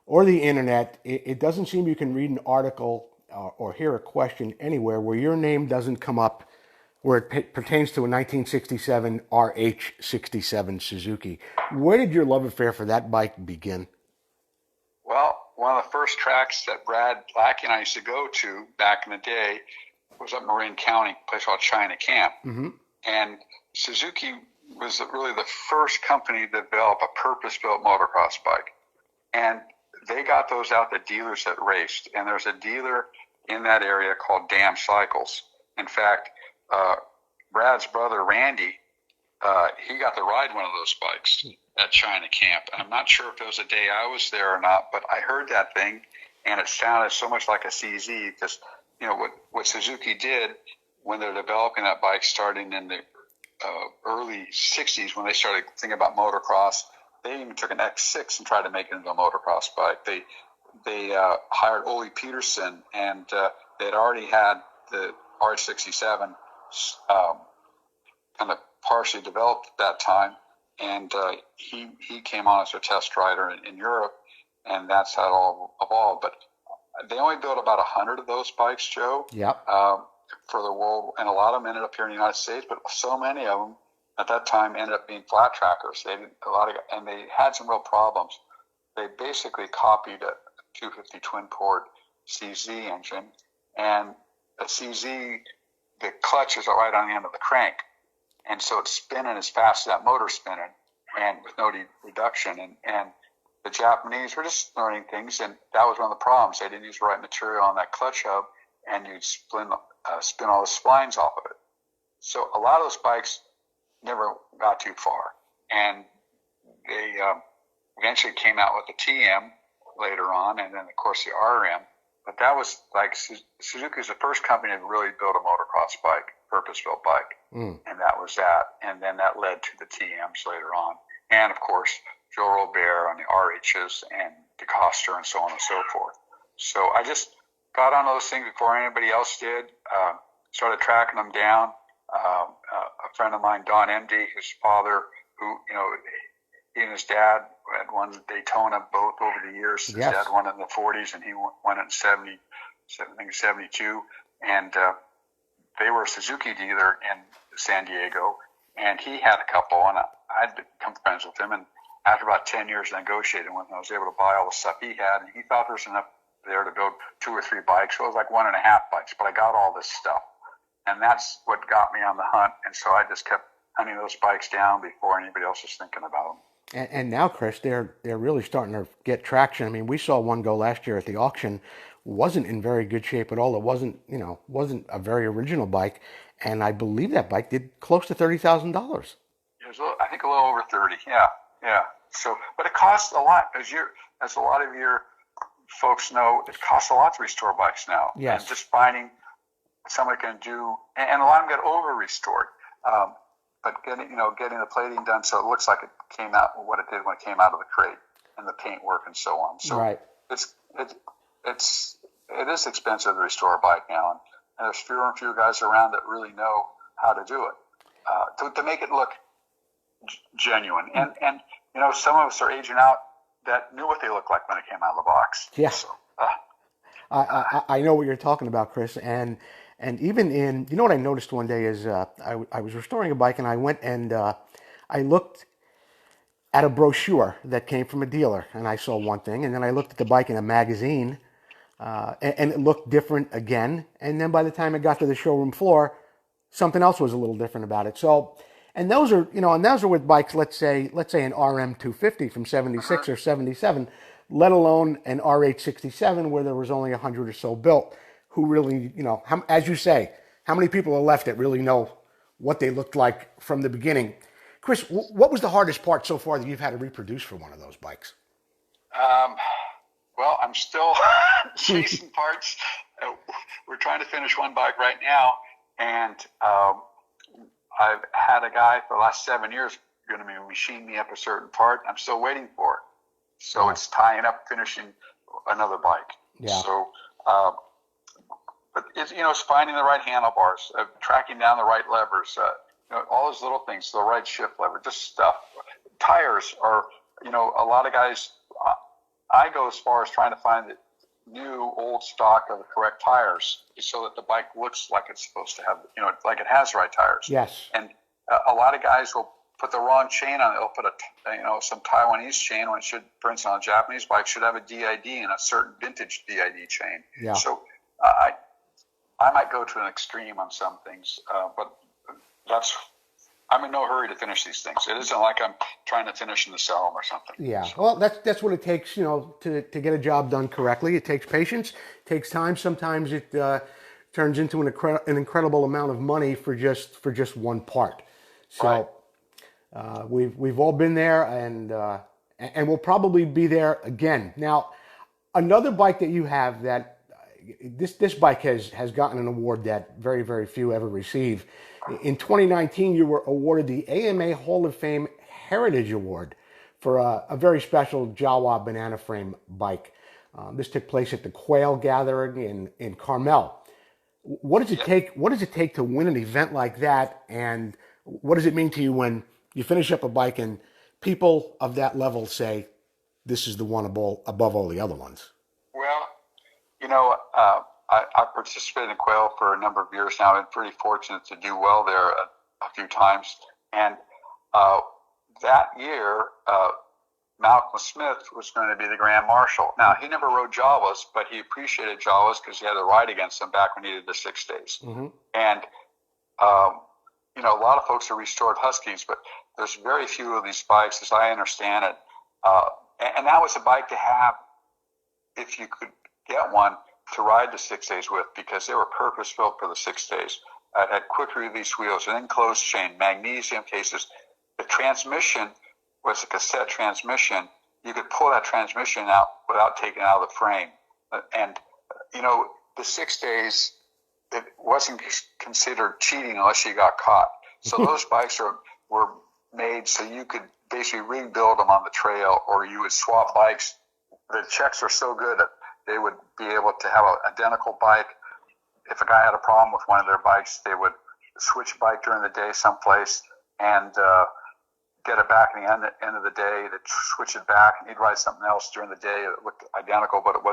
or the internet, it doesn't seem you can read an article or hear a question anywhere where your name doesn't come up where it pertains to a 1967 RH67 Suzuki. Where did your love affair for that bike begin? Well, one of the first tracks that Brad Lackey and I used to go to back in the day was up Marin County, a place called China Camp. Mm-hmm. And Suzuki was really the first company to develop a purpose-built motocross bike. And they got those out to dealers that raced. And there's a dealer in that area called Dam Cycles. In fact, Brad's brother, Randy, he got to ride one of those bikes at China Camp. I'm not sure if it was a day I was there or not, but I heard that thing, and it sounded so much like a CZ because, what Suzuki did when they're developing that bike starting in the early 60s when they started thinking about motocross, they even took an X6 and tried to make it into a motocross bike. They hired Ole Peterson, and they had already had the RH67 kind of partially developed at that time, and he came on as a test rider in Europe, and that's how it all evolved. But they only built about 100 of those bikes, Joe. Yep. For the world, and a lot of them ended up here in the United States, but so many of them at that time ended up being flat trackers. And they had some real problems. They basically copied a 250 twin port CZ engine, and the CZ, the clutch is right on the end of the crank, and so it's spinning as fast as that motor's spinning, and with no reduction. And the Japanese were just learning things, and that was one of the problems. They didn't use the right material on that clutch hub, and you'd spin all the splines off of it. So a lot of those bikes never got too far, and they eventually came out with the TM later on, and then of course the RM. But that was like Suzuki's the first company to really build a motocross bike, purpose-built bike, and that was that. And then that led to the TMs later on, and of course Joe Robert on the RHs and DeCoster and so on and so forth. So I just got on those things before anybody else did. Started tracking them down. A friend of mine, Don MD, his father, who, he and his dad had won Daytona both over the years. His dad won it in the 40s, and he won it in 72. And they were a Suzuki dealer in San Diego, and he had a couple, and I'd become friends with him. And after about 10 years of negotiating with him, I was able to buy all the stuff he had, and he thought there was enough there to build 2 or 3 bikes. So it was like 1.5 bikes, but I got all this stuff. And that's what got me on the hunt. And so I just kept hunting those bikes down before anybody else was thinking about them. And now, Chris, they're really starting to get traction. I mean, we saw one go last year at the auction. Wasn't in very good shape at all. It wasn't a very original bike. And I believe that bike did close to $30,000. I think a little over 30. Yeah. So, but it costs a lot, as a lot of your folks know. It costs a lot to restore bikes now. Yes. And just finding somebody can do, and a lot of them get over restored. But getting the plating done so it looks like it came out what it did when it came out of the crate, and the paint work and so on. So right. It is expensive to restore a bike now, and there's fewer and fewer guys around that really know how to do it to make it look genuine. And some of us are aging out that knew what they looked like when it came out of the box. Yeah. So, I know what you're talking about, Chris, and even in, what I noticed one day is I was restoring a bike, and I went and I looked at a brochure that came from a dealer, and I saw one thing, and then I looked at the bike in a magazine, and it looked different again, and then by the time it got to the showroom floor, something else was a little different about it. So, and those are with bikes, let's say an RM 250 from 76 or 77, let alone an RH 67 where there was only 100 or so built. Who really, as you say, how many people are left that really know what they looked like from the beginning? Chris, what was the hardest part so far that you've had to reproduce for one of those bikes? Well, I'm still chasing parts. We're trying to finish one bike right now, and I've had a guy for the last 7 years going to be machine me up a certain part. I'm still waiting for it. So it's tying up finishing another bike. Yeah. So, but it's finding the right handlebars, tracking down the right levers, all those little things, the right shift lever, just stuff. Tires are, a lot of guys, I go as far as trying to find the new old stock of the correct tires so that the bike looks like it's supposed to have, like it has the right tires. Yes. And a lot of guys will put the wrong chain on it. They'll put some Taiwanese chain when it should, for instance, on a Japanese bike, should have a DID and a certain vintage DID chain. Yeah. So I might go to an extreme on some things, but I'm in no hurry to finish these things. It isn't like I'm trying to finish and to sell them or something. Yeah, well, that's what it takes, to get a job done correctly. It takes patience, it takes time. Sometimes it turns into an incredible amount of money for just one part. So right. We've all been there, and we'll probably be there again. Now, another bike that you have that this bike has gotten an award that very, very few ever receive. In 2019, you were awarded the AMA Hall of Fame Heritage Award for a very special Jawa banana frame bike. This took place at the Quail Gathering in Carmel. What does it take? What does it take to win an event like that? And what does it mean to you when you finish up a bike and people of that level say, "This is the one above all the other ones"? Well, I participated in Quail for a number of years now. I've been pretty fortunate to do well there a few times. And that year, Malcolm Smith was going to be the Grand Marshal. Now, he never rode Jawas, but he appreciated Jawas because he had to ride against them back when he did the 6 days. Mm-hmm. And, a lot of folks have restored Huskies, but there's very few of these bikes, as I understand it. And that was a bike to have if you could get one to ride the 6 days with, because they were purpose-built for the 6 days. It had quick-release wheels, an enclosed chain, magnesium cases. The transmission was a cassette transmission. You could pull that transmission out without taking it out of the frame. And, the 6 days, it wasn't considered cheating unless you got caught. So those bikes were made so you could basically rebuild them on the trail, or you would swap bikes. The checks are so good that they would be able to have an identical bike. If a guy had a problem with one of their bikes, they would switch a bike during the day someplace and get it back at the end of the day. They'd switch it back, and he'd ride something else during the day that looked identical, but it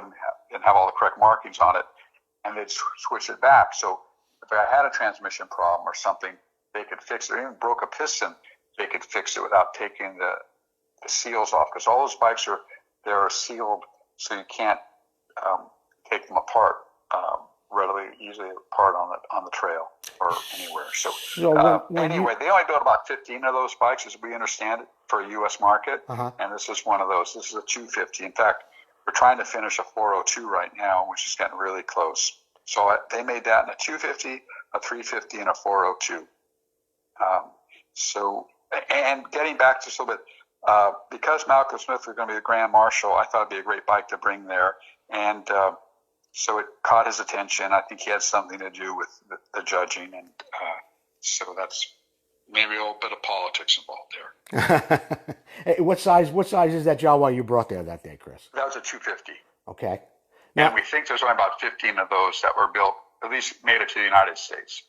didn't have all the correct markings on it, and they'd switch it back. So if I had a transmission problem or something, they could fix it. Or even broke a piston, they could fix it without taking the seals off, because all those bikes they're sealed, so you can't take them apart readily, easily apart on the trail or anywhere. So anyway, they only built about 15 of those bikes, as we understand it, for a U.S. market, and this is one of those. This is a 250. In fact, we're trying to finish a 402 right now, which is getting really close. So they made that in a 250, a 350, and a 402. And getting back just a little bit, because Malcolm Smith was going to be the Grand Marshal, I thought it'd be a great bike to bring there. And so it caught his attention. I think he had something to do with the judging. And so that's maybe a little bit of politics involved there. Hey, what size is that Jawa you brought there that day, Chris? That was a 250. Okay. Now, and we think there's only about 15 of those that were built, at least made it to the United States.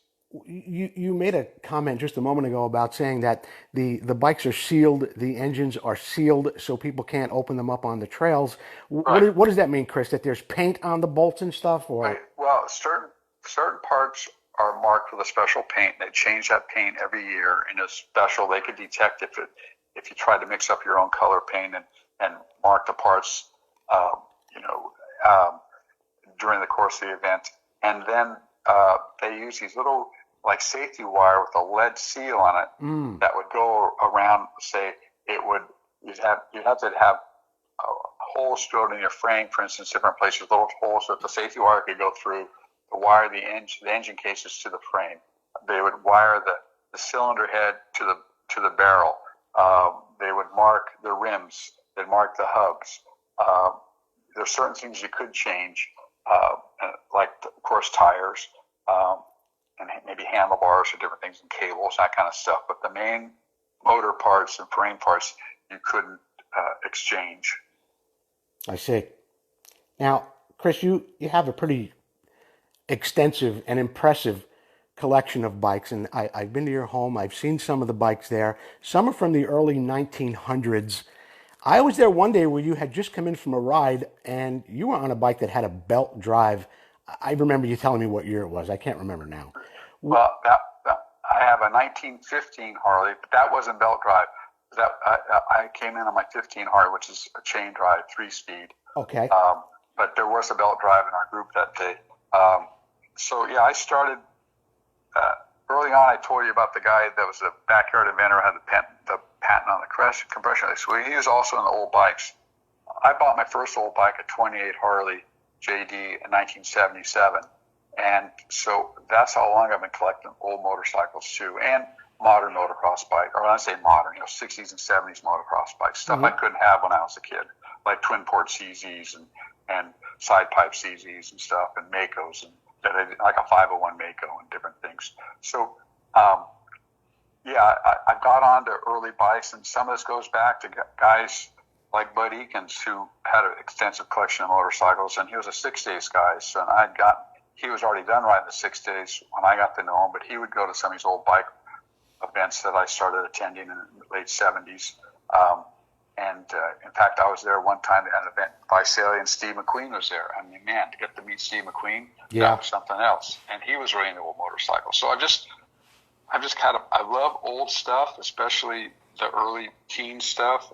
You made a comment just a moment ago about saying that the bikes are sealed, the engines are sealed, so people can't open them up on the trails. Right. What does that mean, Chris? That there's paint on the bolts and stuff, or? Right. Well, certain parts are marked with a special paint. They change that paint every year, and it's special. They could detect if you tried to mix up your own color paint and mark the parts, during the course of the event. And then they use these little, like, safety wire with a lead seal on it that would go around. Say you'd have to have holes drilled in your frame, for instance, different places, little holes so that the safety wire could go through to wire the engine cases to the frame. They would wire the cylinder head to the barrel. They would mark the rims. They'd mark the hubs. There's certain things you could change, like, of course, tires. And maybe handlebars or different things and cables, that kind of stuff. But the main motor parts and frame parts you couldn't exchange. I see. Now, Chris, you have a pretty extensive and impressive collection of bikes, and I've been to your home. I've seen some of the bikes there. Some are from the early 1900s. I was there one day where you had just come in from a ride, and you were on a bike that had a belt drive. I remember you telling me what year it was. I can't remember now. Well, I have a 1915 Harley, but that wasn't belt drive. I came in on my 15 Harley, which is a chain drive, 3-speed. Okay. But there was a belt drive in our group that day. I started early on. I told you about the guy that was a backyard inventor, had the patent on the compression. So he was also in the old bikes. I bought my first old bike, a 28 Harley JD, in 1977. And so that's how long I've been collecting old motorcycles too, and modern motocross bike, or when I say modern, 60s and 70s motocross bikes, stuff I couldn't have when I was a kid, like twin port CZs and side pipe CZs and stuff, and Makos, and like a 501 Mako and different things. So, I got on to early bikes, and some of this goes back to guys like Bud Eakins, who had an extensive collection of motorcycles, and he was a 6 days guy. So he was already done riding the 6 days when I got to know him, but he would go to some of these old bike events that I started attending in the late 70s. In fact, I was there one time at an event by Visalia, and Steve McQueen was there. I mean, man, to get to meet Steve McQueen, that was something else. And he was really into old motorcycles. So I love old stuff, especially the early teen stuff.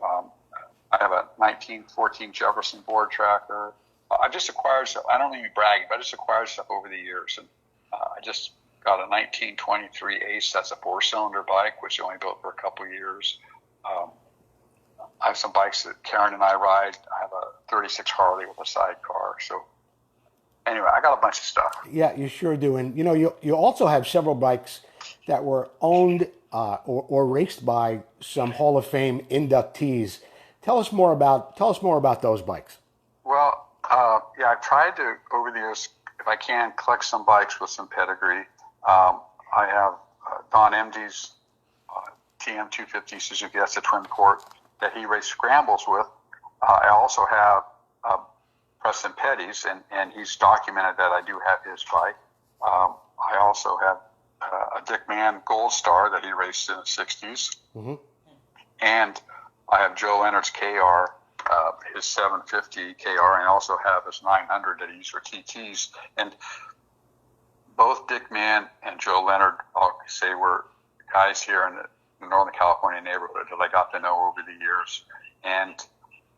I have a 1914 Jefferson board tracker. I've just acquired stuff. I don't even brag, but I just acquired stuff over the years. And I just got a 1923 Ace. That's a 4-cylinder bike, which I only built for a couple of years. I have some bikes that Karen and I ride. I have a 36 Harley with a sidecar. So anyway, I got a bunch of stuff. Yeah, you sure do. And you also have several bikes that were owned or raced by some Hall of Fame inductees. Tell us more about those bikes. Well, yeah, I've tried to over the years, if I can, collect some bikes with some pedigree. I have Don Emdy's TM250 Suzuki. That's a twin port that he raced scrambles with. I also have Preston Petty's, and he's documented that I do have his bike. I also have a Dick Mann Gold Star that he raced in the 60s. Mm-hmm. And I have Joe Leonard's KR, his 750 KR, and I also have his 900 that he used for TTs. And both Dick Mann and Joe Leonard, I'll say, were guys here in the Northern California neighborhood that I got to know over the years. And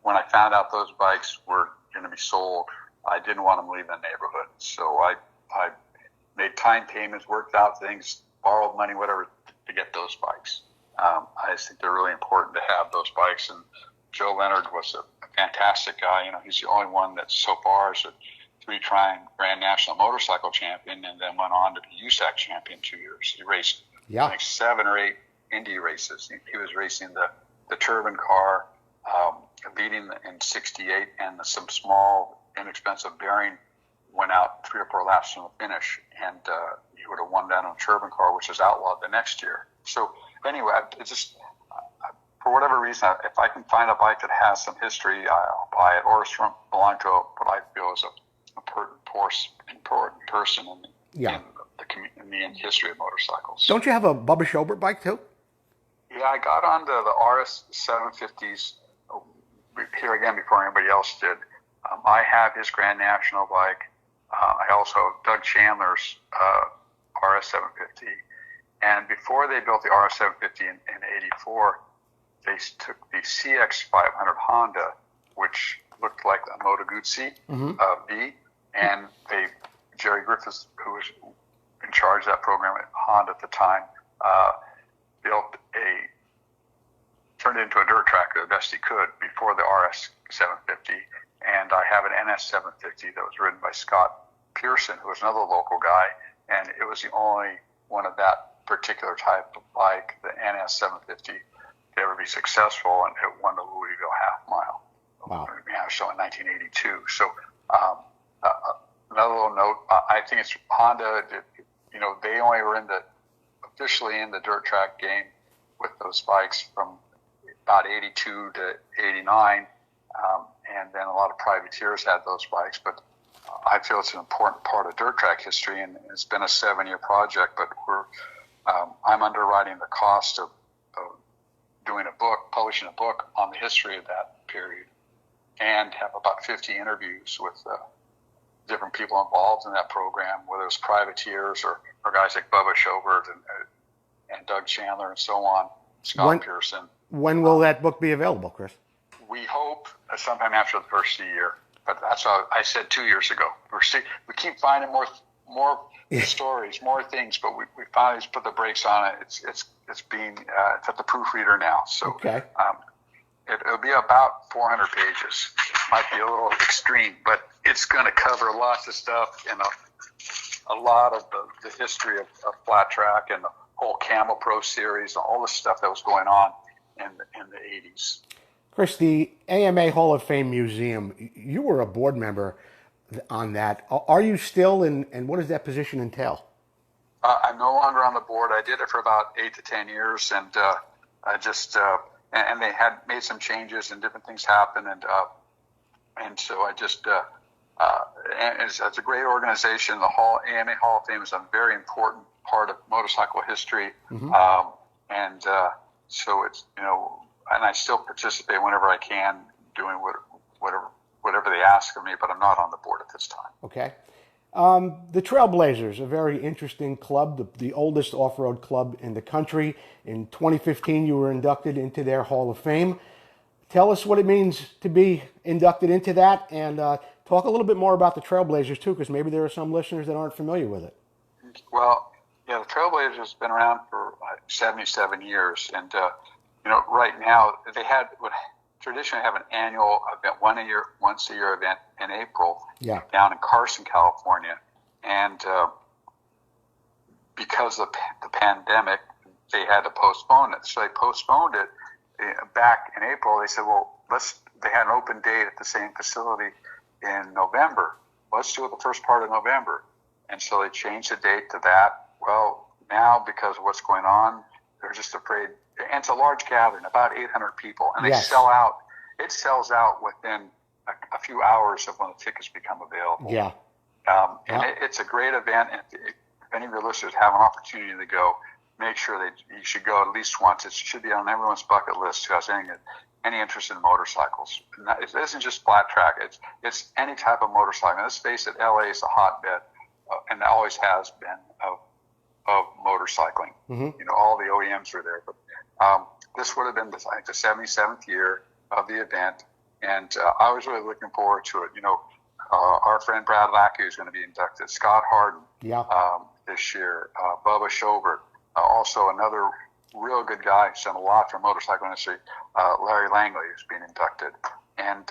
when I found out those bikes were going to be sold, I didn't want them leaving the neighborhood. So I made time payments, worked out things, borrowed money, whatever, to get those bikes. I just think they're really important to have those bikes. And Joe Leonard was a fantastic guy. He's the only one that so far is a 3-time Grand National Motorcycle Champion, and then went on to be USAC champion 2 years. He raced like 7 or 8 Indy races. He was racing the turbine car, beating in 68, and some small, inexpensive bearing went out 3 or 4 laps from the finish, and he would have won that on a turbine car, which was outlawed the next year. So anyway, it's just for whatever reason, if I can find a bike that has some history, I'll buy it, or it's from belong to what I feel is a important person in the history of motorcycles. Don't you have a Bubba Schobert bike too? Yeah, I got onto the RS 750s here again before anybody else did. I have his Grand National bike. I also have Doug Chandler's RS 750. And before they built the RS 750 in 84, they took the CX 500 Honda, which looked like a Moto Guzzi V, and Jerry Griffiths, who was in charge of that program at Honda at the time, turned it into a dirt track the best he could before the RS 750. And I have an NS 750 that was ridden by Scott Pearson, who was another local guy, and it was the only one of that particular type of bike, the NS 750, to ever be successful, and it won the Louisville half mile. Wow. So in 1982. So another little note, I think it's Honda. They only were officially in the dirt track game with those bikes from about 82 to 89, and then a lot of privateers had those bikes. But I feel it's an important part of dirt track history, and it's been a 7-year project. But I'm underwriting the cost of publishing a book on the history of that period, and have about 50 interviews with different people involved in that program, whether it's privateers or guys like Bubba Schobert and Doug Chandler and so on, Scott Pearson. When will that book be available, Chris? We hope sometime after the first of the year, but that's how I said 2 years ago. We keep finding more stories, more things, but we finally put the brakes on it. It's at the proofreader now, so okay. It'll be about 400 pages. Might be a little extreme, but it's going to cover lots of stuff and a lot of the history of flat track and the whole Camel Pro series and all the stuff that was going on in the 80s. Chris, the AMA Hall of Fame Museum, you were a board member on that. Are you still, and what does that position entail? I'm no longer on the board. I did it for about 8 to 10 years, and I just and they had made some changes and different things happened, and so I just and it's a great organization. The AMA Hall of Fame is a very important part of motorcycle history, and so it's and I still participate whenever I can, doing whatever they ask of me, but I'm not on the board at this time. Okay. The Trailblazers, a very interesting club, the oldest off-road club in the country. In 2015, you were inducted into their Hall of Fame. Tell us what it means to be inducted into that, and talk a little bit more about the Trailblazers too, because maybe there are some listeners that aren't familiar with it. Well, yeah, the Trailblazers has been around for 77 years, and right now they would traditionally have an annual event, once a year event in April, down in Carson, California, and because of the pandemic, they had to postpone it. So they postponed it back in April. They said, well, they had an open date at the same facility in November. Let's do it the first part of November. And so they changed the date to that. Well, now because of what's going on, they're just afraid. And it's a large gathering, about 800 people, and they sell out. It sells out within a few hours of when the tickets become available. Yeah. It's a great event. And if any of your listeners have an opportunity to go, make sure that you should go at least once. It should be on everyone's bucket list who has any interest in motorcycles. It isn't just flat track. It's any type of motorcycle. And let's face it, LA is a hotbed, and always has been, of motorcycling. Mm-hmm. All the OEMs are there. But this would have been, I think, the 77th year of the event, and I was really looking forward to it. Our friend Brad Lackey is going to be inducted. Scott Harden this year. Bubba Schobert. Also another real good guy who's done a lot for motorcycle industry. Larry Langley is being inducted. And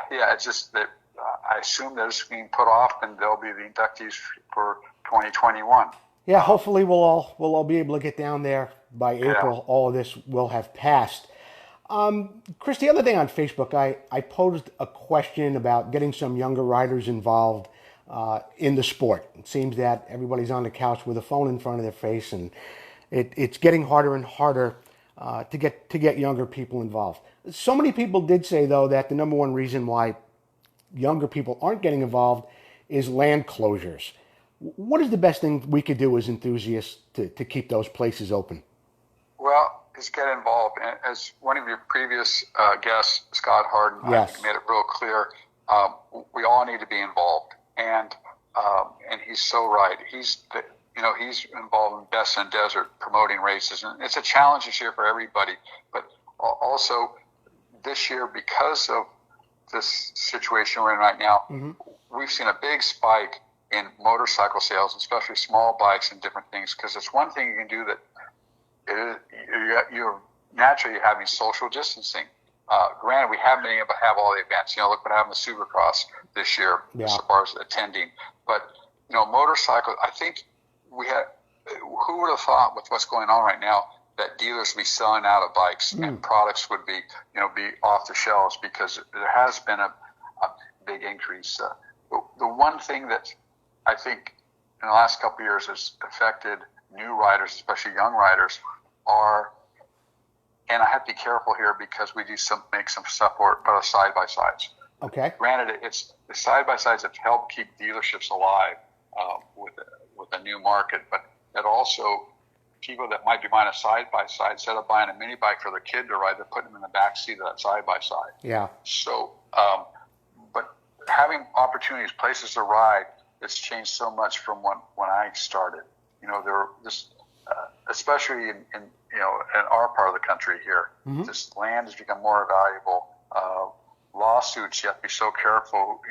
it's just that I assume that it's being put off, and they'll be the inductees for 2021. Yeah, hopefully we'll all be able to get down there by April. Yeah. All of this will have passed. Chris, the other thing on Facebook, I posed a question about getting some younger riders involved in the sport. It seems that everybody's on the couch with a phone in front of their face, and it's getting harder and harder to get younger people involved. So many people did say, though, that the number one reason why younger people aren't getting involved is land closures. What is the best thing we could do as enthusiasts to keep those places open? Well, is get involved. As one of your previous guests, Scott Harden, I think made it real clear, we all need to be involved. And he's so right. He's involved in Best in Desert promoting races, and it's a challenge this year for everybody. But also this year, because of this situation we're in right now, mm-hmm. we've seen a big spike in motorcycle sales, especially small bikes and different things. Because it's one thing you can do that you're naturally having social distancing. Granted, we haven't been able to have all the events. Look what happened to Supercross this year as far as attending. But, motorcycles, I think who would have thought with what's going on right now that dealers would be selling out of bikes and products would be off the shelves, because there has been a big increase. The one thing that I think in the last couple of years has affected new riders, especially young riders, and I have to be careful here because we do make some support, but side-by-sides. Okay. Granted, the side-by-sides have helped keep dealerships alive with a new market, but it also, people that might be buying a side-by-side, instead of buying a mini bike for their kid to ride, they're putting them in the back seat of that side-by-side. Yeah. So, but having opportunities, places to ride, it's changed so much from when I started. Especially in our part of the country here, mm-hmm. this land has become more valuable. Lawsuits, you have to be so careful.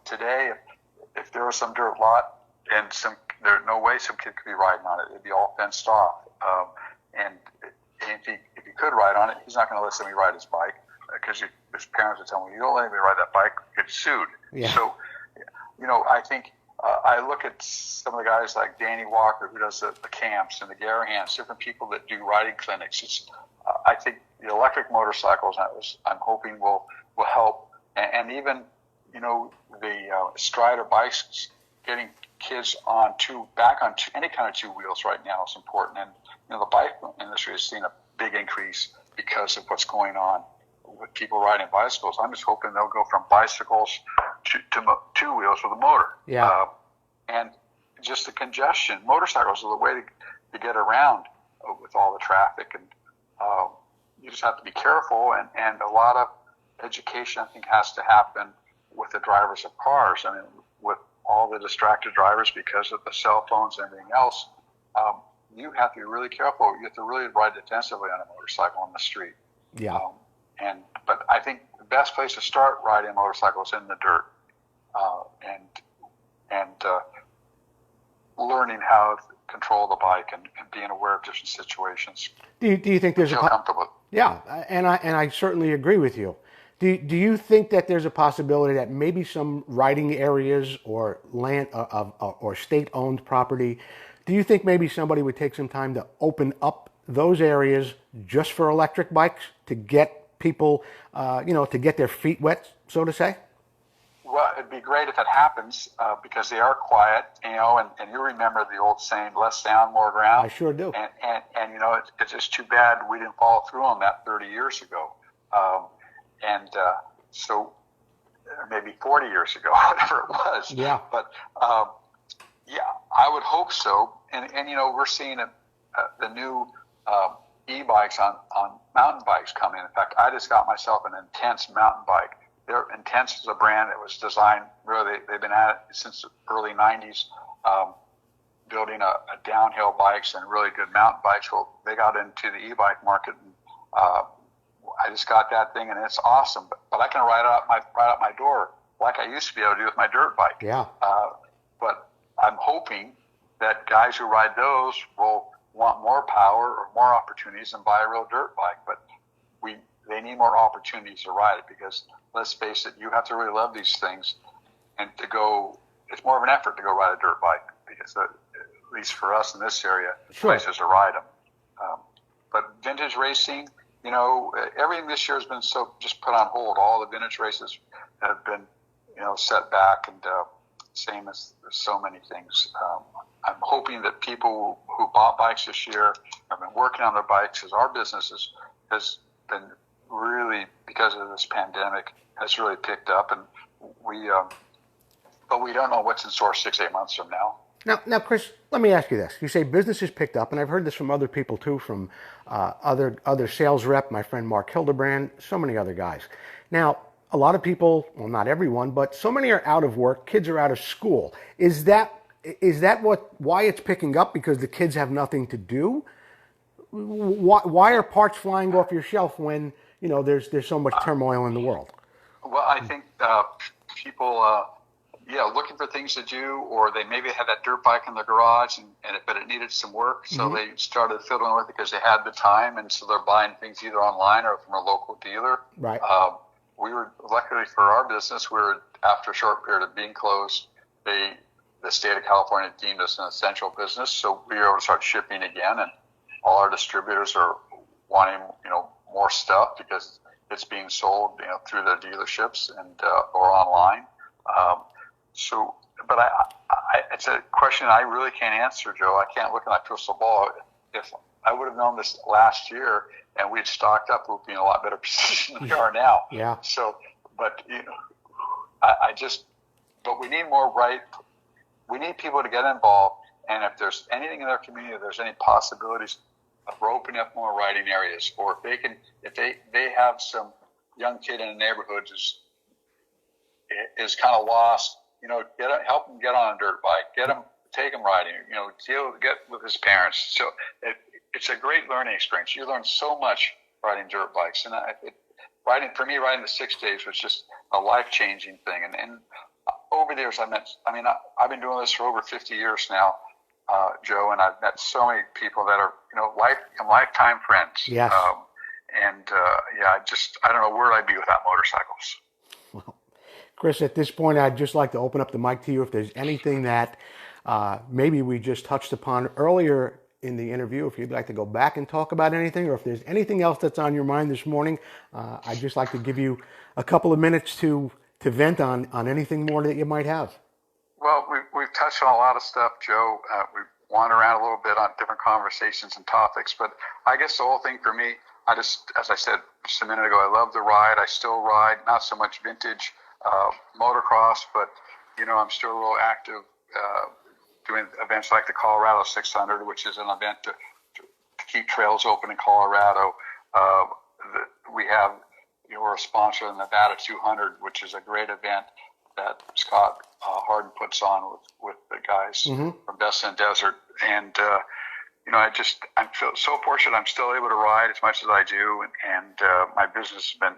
Today, if there was some dirt lot and there's no way some kid could be riding on it, it'd be all fenced off. And if he could ride on it, he's not going to let somebody ride his bike, because his parents would tell him, you don't let anybody ride that bike, get sued. Yeah. So, I think I look at some of the guys like Danny Walker, who does the camps, and the Garahans, different people that do riding clinics. I think the electric motorcycles, I'm hoping will help, and even the Strider bikes, getting kids back on any kind of two wheels right now is important. And the bike industry has seen a big increase because of what's going on with people riding bicycles. I'm just hoping they'll go from bicycles to two wheels with a motor. Yeah. And just the congestion. Motorcycles are the way to get around with all the traffic, and you just have to be careful. And a lot of education, I think, has to happen with the drivers of cars. I mean, with all the distracted drivers because of the cell phones and everything else, you have to be really careful. You have to really ride defensively on a motorcycle on the street. Yeah. But I think the best place to start riding a motorcycle is in the dirt, and learning how to control the bike and being aware of different situations. Do you think there's feel comfortable? Yeah, and I certainly agree with you. Do you think that there's a possibility that maybe some riding areas or land or state-owned property, do you think maybe somebody would take some time to open up those areas just for electric bikes to get people, to get their feet wet, so to say? Well, it'd be great if it happens because they are quiet, and you remember the old saying, less sound, more ground. I sure do. And it's just too bad we didn't follow through on that 30 years ago. So maybe 40 years ago, whatever it was. Yeah. But yeah, I would hope so. And we're seeing the new e-bikes on mountain bikes coming. In fact, I just got myself an Intense mountain bike. Intense is a brand that was designed, really, they've been at it since the early 90s, building a downhill bikes and really good mountain bikes. Well, they got into the e-bike market, and I just got that thing, and it's awesome. But I can ride out my door like I used to be able to do with my dirt bike. Yeah. But I'm hoping that guys who ride those will want more power or more opportunities and buy a real dirt bike. But they need more opportunities to ride it, because let's face it, you have to really love these things, and it's more of an effort to go ride a dirt bike, because at least for us in this area, sure, places to ride them. But vintage racing, everything this year has been just put on hold. All the vintage races have been, set back, and same as so many things. I'm hoping that people who bought bikes this year have been working on their bikes, as our business has been really, because of this pandemic, has really picked up, and but we don't know what's in store 6-8 months from now. Now, Chris, let me ask you this. You say business has picked up, and I've heard this from other people too, from other sales rep, my friend Mark Hildebrand, so many other guys. Now, a lot of people, well, not everyone, but so many are out of work. Kids are out of school. Is that why it's picking up? Because the kids have nothing to do? Why are parts flying off your shelf when there's so much turmoil in the world? Well, I think people, looking for things to do, or they maybe had that dirt bike in their garage, but it needed some work, so they started fiddling with it because they had the time, and so they're buying things either online or from a local dealer. Right. We were, luckily for our business, after a short period of being closed, the state of California deemed us an essential business, so we were able to start shipping again, and all our distributors are wanting, more stuff because it's being sold, through their dealerships and or online. But it's a question I really can't answer, Joe. I can't look in that crystal ball. If I would have known this last year and we'd stocked up, we'd be in a lot better position than we are now. Yeah. So, but but we need we need people to get involved. And if there's anything in their community, if there's any possibilities of opening up more riding areas, or if they have some young kid in the neighborhood is kind of lost, help him get on a dirt bike, take him riding, get with his parents. So it's a great learning experience. You learn so much riding dirt bikes, and riding the 6 days was just a life-changing thing. And over the years, I've been doing this for over 50 years now, Joe, and I've met so many people that are, lifetime friends. Yes. I don't know where I'd be without motorcycles. Well, Chris, at this point, I'd just like to open up the mic to you. If there's anything that maybe we just touched upon earlier in the interview, if you'd like to go back and talk about anything, or if there's anything else that's on your mind this morning, I'd just like to give you a couple of minutes to vent on anything more that you might have. Well, we've touched on a lot of stuff, Joe. We've wandered around a little bit on different conversations and topics, but I guess the whole thing for me, as I said just a minute ago, I love the ride. I still ride, not so much vintage motocross, but I'm still a little active doing events like the Colorado 600, which is an event to keep trails open in Colorado. We're a sponsor of the Nevada 200, which is a great event that Scott Harden puts on with the guys from Best in Desert. And I'm so fortunate I'm still able to ride as much as I do, and my business has been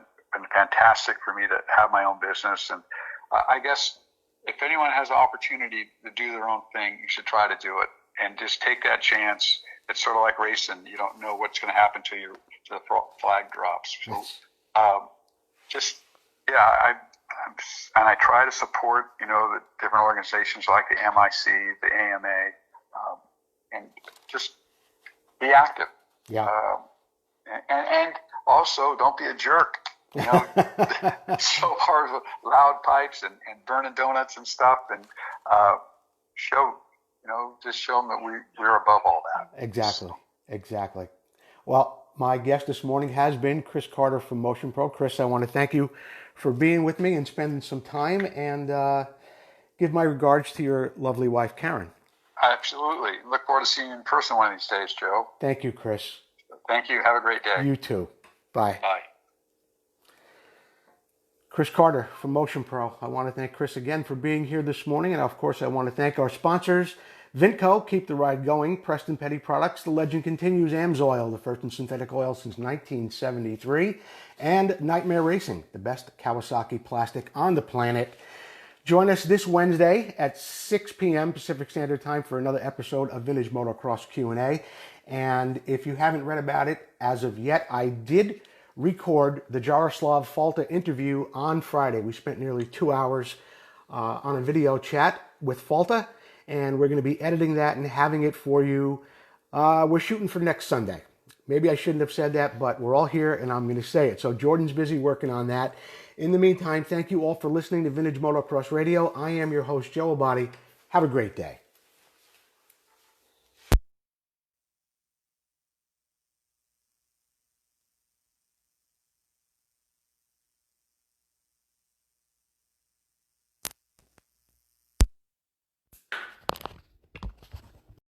fantastic for me to have my own business. And I guess if anyone has an opportunity to do their own thing, you should try to do it and just take that chance. It's sort of like racing. You don't know what's going to happen to you till the flag drops. So I try to support, the different organizations like the MIC, the AMA, and just be active. Yeah. And also don't be a jerk. It's so hard with loud pipes and burning donuts and stuff, and just show them that we're above all that. Exactly. Well, my guest this morning has been Chris Carter from Motion Pro. Chris, I want to thank you for being with me and spending some time, and give my regards to your lovely wife, Karen. Absolutely. Look forward to seeing you in person one of these days, Joe. Thank you, Chris. Thank you. Have a great day. You too. Bye. Bye. Chris Carter from Motion Pro. I want to thank Chris again for being here this morning. And of course, I want to thank our sponsors, Vintco, Keep the Ride Going, Preston Petty Products, The Legend Continues, Amsoil, the first in synthetic oil since 1973, and Nightmare Racing, the best Kawasaki plastic on the planet. Join us this Wednesday at 6 p.m. Pacific Standard Time for another episode of Vintage Motocross Q&A. And if you haven't read about it as of yet, I did record the Jaroslav Falta interview on Friday. We spent nearly 2 hours on a video chat with Falta, and we're going to be editing that and having it for you. We're shooting for next Sunday. Maybe I shouldn't have said that, but we're all here, and I'm going to say it. So Jordan's busy working on that. In the meantime, thank you all for listening to Vintage Motocross Radio. I am your host, Joe Abadi. Have a great day.